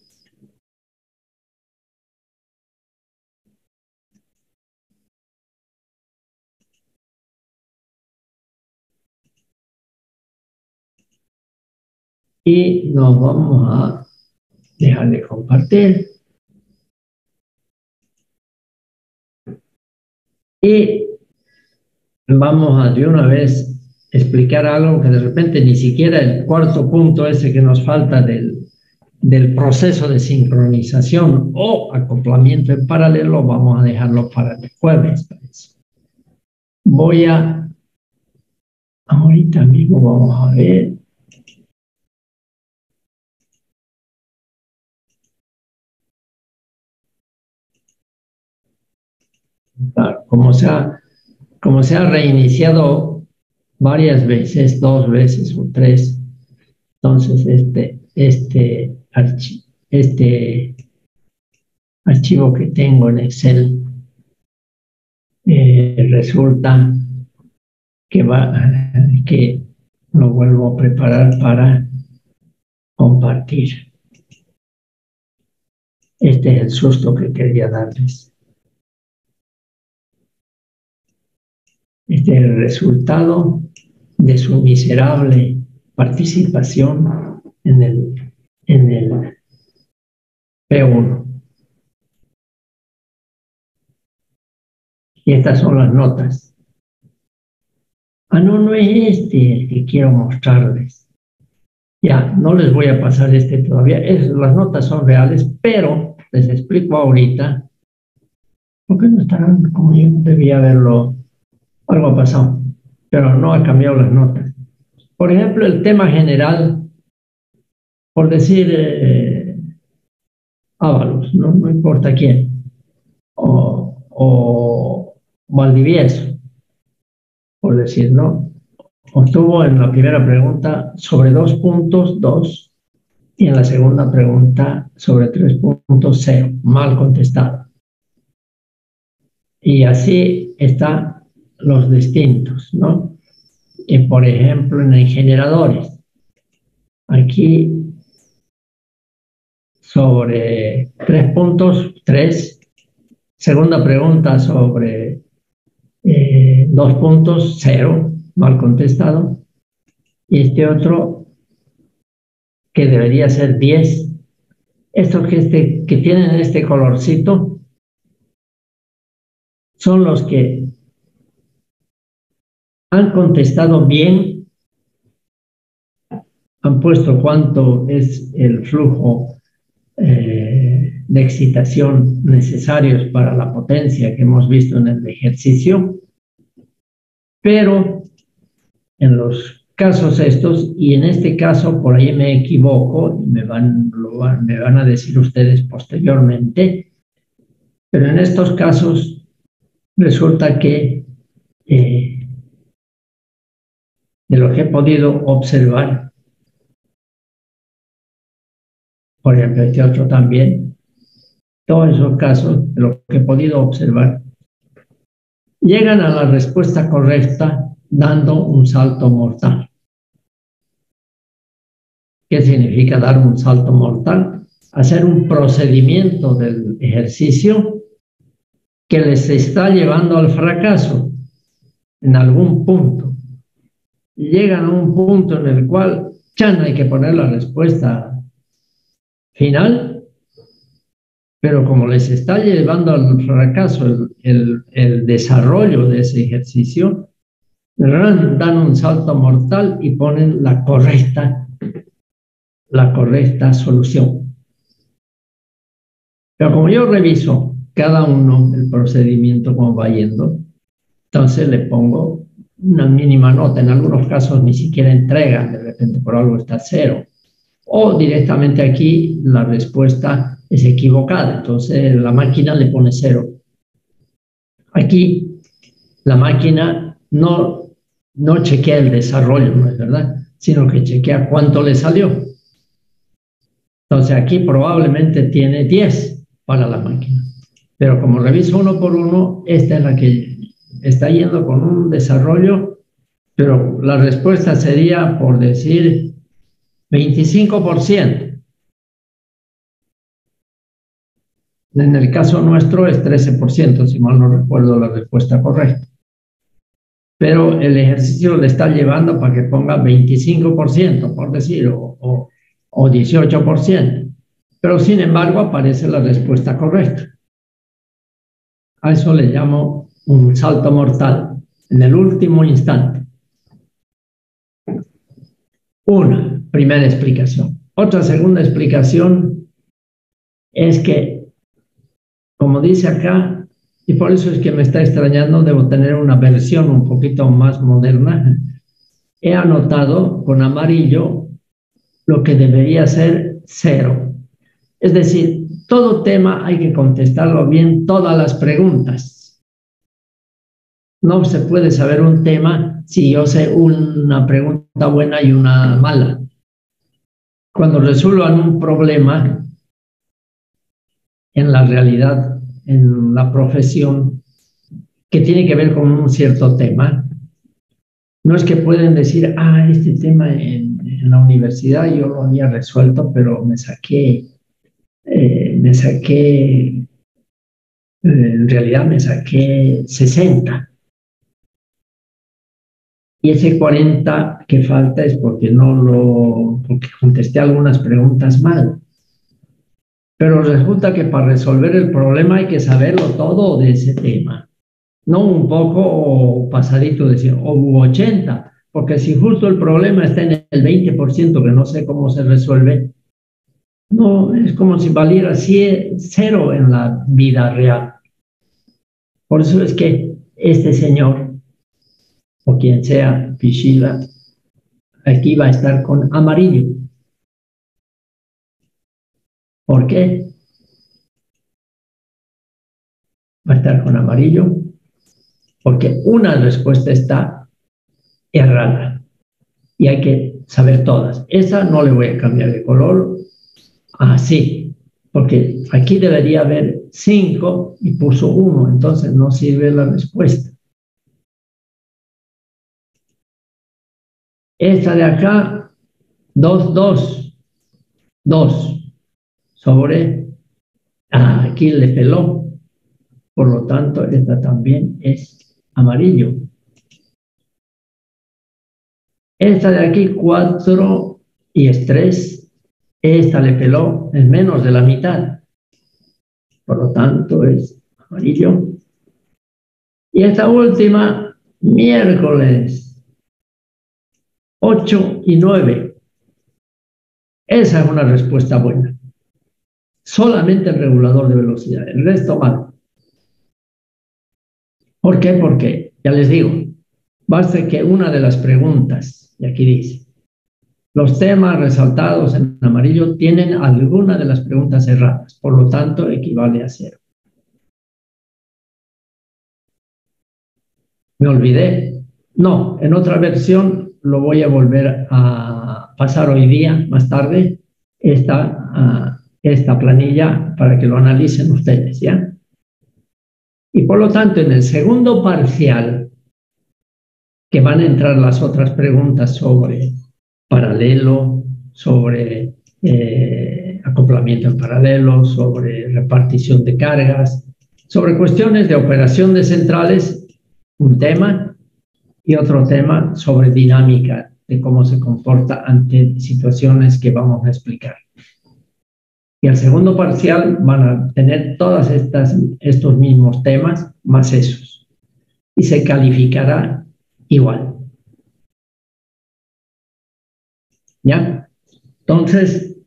Y nos vamos a dejar de compartir. Y vamos a de una vez explicar algo que de repente ni siquiera el cuarto punto ese que nos falta del proceso de sincronización o acoplamiento en paralelo, vamos a dejarlo para el jueves. Voy a, ahorita mismo vamos a ver. Claro, como se ha reiniciado varias veces, 2 veces o 3, entonces este archivo que tengo en Excel resulta que lo vuelvo a preparar para compartir. Este es el susto que quería darles. Este es el resultado de su miserable participación en el P1. Y estas son las notas. No es este el que quiero mostrarles. Ya, no les voy a pasar este todavía. Las notas son reales, pero les explico ahorita, porque no estarán como yo debía verlo. Algo ha pasado, pero no ha cambiado las notas. Por ejemplo, el tema general, por decir Ábalos, no importa quién, o Valdivieso, por decir, ¿no? Obtuvo en la primera pregunta sobre 2 puntos, 2, y en la segunda pregunta sobre 3 puntos, 0, mal contestado. Y así están los distintos, ¿no? Y por ejemplo, en generadores, aquí sobre 3 puntos, 3, segunda pregunta sobre 2 puntos, 0, mal contestado, y este otro que debería ser 10. Estos que tienen este colorcito son los que han contestado bien, han puesto cuánto es el flujo de excitación necesarios para la potencia que hemos visto en el ejercicio, pero en los casos estos, y en este caso por ahí me equivoco, me van a decir ustedes posteriormente, pero en estos casos resulta que de lo que he podido observar, por ejemplo este otro también, todos esos casos de lo que he podido observar, llegan a la respuesta correcta dando un salto mortal. ¿Qué significa dar un salto mortal? Hacer un procedimiento del ejercicio que les está llevando al fracaso en algún punto. Y llegan a un punto en el cual ya no hay que poner la respuesta final, pero como les está llevando al fracaso el desarrollo de ese ejercicio, dan un salto mortal y ponen la correcta solución. Pero como yo reviso cada uno el procedimiento como va yendo, entonces le pongo una mínima nota. En algunos casos ni siquiera entregan, de repente por algo está 0. O directamente aquí la respuesta es equivocada, entonces la máquina le pone 0. Aquí la máquina no chequea el desarrollo, ¿no es verdad? Sino que chequea cuánto le salió. Entonces aquí probablemente tiene 10 para la máquina. Pero como reviso uno por uno, esta es la que está yendo con un desarrollo, pero la respuesta sería, por decir, 25%. En el caso nuestro es 13%, si mal no recuerdo la respuesta correcta. Pero el ejercicio le está llevando para que ponga 25%, por decir, o 18%. Pero sin embargo aparece la respuesta correcta. A eso le llamo un salto mortal, en el último instante. Una primera explicación. Otra segunda explicación es que, como dice acá, y por eso es que me está extrañando, debo tener una versión un poquito más moderna, he anotado con amarillo lo que debería ser 0. Es decir, todo tema hay que contestarlo bien, todas las preguntas. No se puede saber un tema si yo sé una pregunta buena y una mala. Cuando resuelvan un problema en la realidad, en la profesión, que tiene que ver con un cierto tema, no es que pueden decir, este tema en la universidad yo lo había resuelto, pero me saqué, en realidad me saqué 60. Y ese 40 que falta es porque porque contesté algunas preguntas mal. Pero resulta que para resolver el problema hay que saberlo todo de ese tema. No un poco o pasadito de 80, porque si justo el problema está en el 20% que no sé cómo se resuelve, no, es como si valiera 0 en la vida real. Por eso es que este señor, o quien sea, Pichila, aquí va a estar con amarillo. ¿Por qué? Va a estar con amarillo porque una respuesta está errada y hay que saber todas. Esa no le voy a cambiar de color así, porque aquí debería haber 5 y puso 1, entonces no sirve la respuesta. Esta de acá, 2 sobre, aquí le peló, por lo tanto esta también es amarillo. Esta de aquí, 4 y es 3, esta le peló, es menos de la mitad, por lo tanto es amarillo. Y esta última, miércoles, 8 y 9. Esa es una respuesta buena. Solamente el regulador de velocidad, el resto mal. ¿Por qué? Porque, ya les digo, basta que una de las preguntas, y aquí dice, los temas resaltados en amarillo tienen alguna de las preguntas erradas, por lo tanto equivale a 0. ¿Me olvidé? No, en otra versión lo voy a volver a pasar hoy día, más tarde, esta planilla para que lo analicen ustedes, ¿ya? Y por lo tanto, en el segundo parcial, que van a entrar las otras preguntas sobre paralelo, sobre acoplamiento en paralelo, sobre repartición de cargas, sobre cuestiones de operación de centrales, un tema, y otro tema sobre dinámica, de cómo se comporta ante situaciones que vamos a explicar. Y el segundo parcial van a tener todos estos mismos temas, más esos. Y se calificará igual. ¿Ya? Entonces,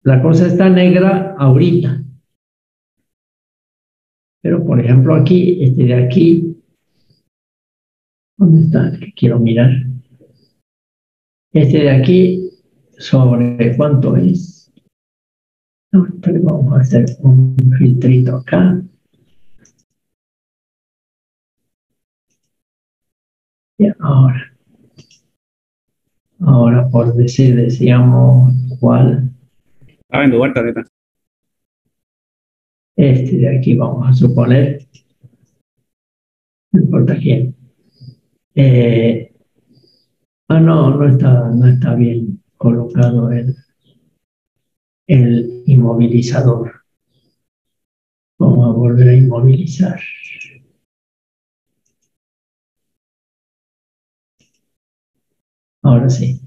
la cosa está negra ahorita. Pero, por ejemplo, aquí, este de aquí, ¿dónde está el que quiero mirar? Este de aquí, ¿sobre cuánto es? No, pero vamos a hacer un filtrito acá. Y ahora por decíamos cuál. En tu vuelta ahorita. Este de aquí vamos a suponer, no importa quién. No está bien colocado el inmovilizador. Vamos a volver a inmovilizar. Ahora sí.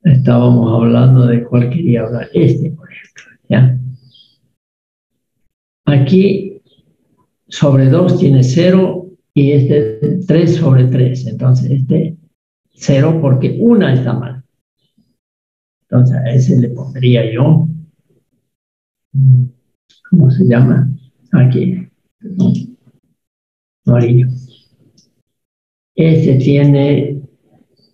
Estábamos hablando de cuál quería hablar. Este, por ejemplo, ¿ya? Aquí, sobre 2 tiene 0 y este 3 sobre 3. Entonces, este 0 porque una está mal. Entonces, a ese le pondría yo, ¿cómo se llama? Aquí, perdón, amarillo. Este tiene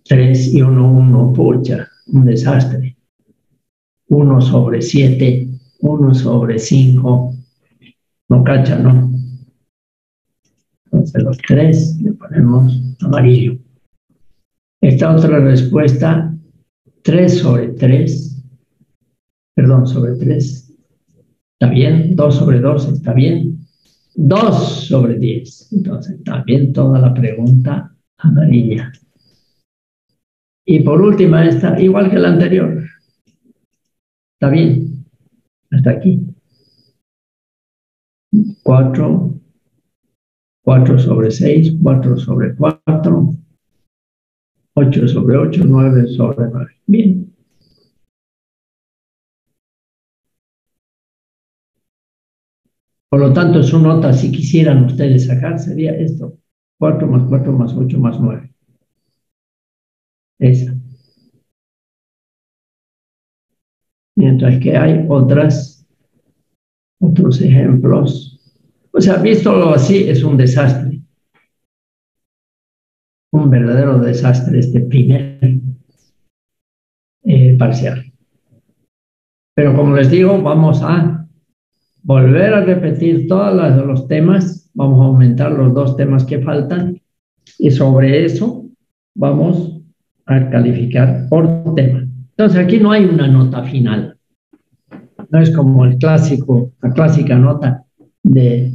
3 y 1, pucha, un desastre. 1 sobre 7, 1 sobre 5, no cacha, ¿no? Entonces los 3 le ponemos amarillo. Esta otra respuesta, 3 sobre 3, perdón, sobre 3, está bien. 2 sobre 2 está bien. 2 sobre 10, entonces también toda la pregunta amarilla. Y por último esta, igual que la anterior. Está bien, hasta aquí. 4 sobre 6, 4 sobre 4, 8 sobre 8, 9 sobre 9. Bien. Por lo tanto, su nota, si quisieran ustedes sacar, sería esto. 4 más 4 más 8 más 9. Esa. Mientras que hay otros ejemplos. O sea, visto así, es un desastre. Un verdadero desastre este primer parcial. Pero como les digo, vamos a volver a repetir todos los temas. Vamos a aumentar los 2 temas que faltan. Y sobre eso vamos a calificar por tema. Entonces aquí no hay una nota final. No es como la clásica nota de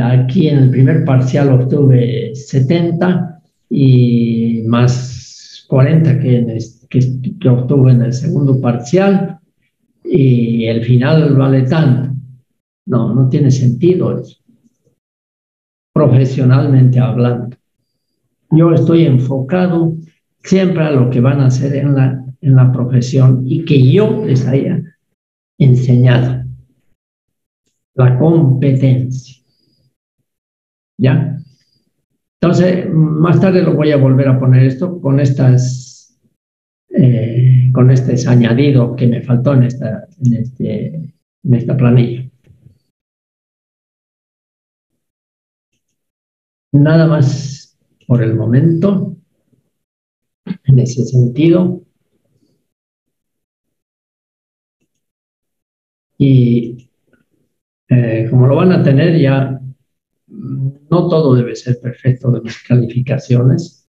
aquí en el primer parcial obtuve 70 y más 40 que obtuve en el segundo parcial y el final vale tanto. No, no tiene sentido eso. Profesionalmente hablando. Yo estoy enfocado siempre a lo que van a hacer en la profesión y que yo les haya enseñado. La competencia. ¿Ya? Entonces, más tarde lo voy a volver a poner esto con este añadido que me faltó en esta planilla. Nada más por el momento en ese sentido. Y como lo van a tener ya, no todo debe ser perfecto de mis calificaciones.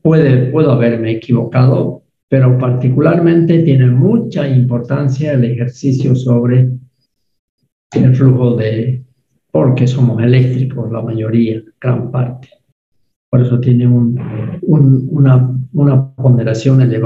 Puedo haberme equivocado, pero particularmente tiene mucha importancia el ejercicio sobre el flujo porque somos eléctricos la mayoría, gran parte. Por eso tiene una ponderación elevada.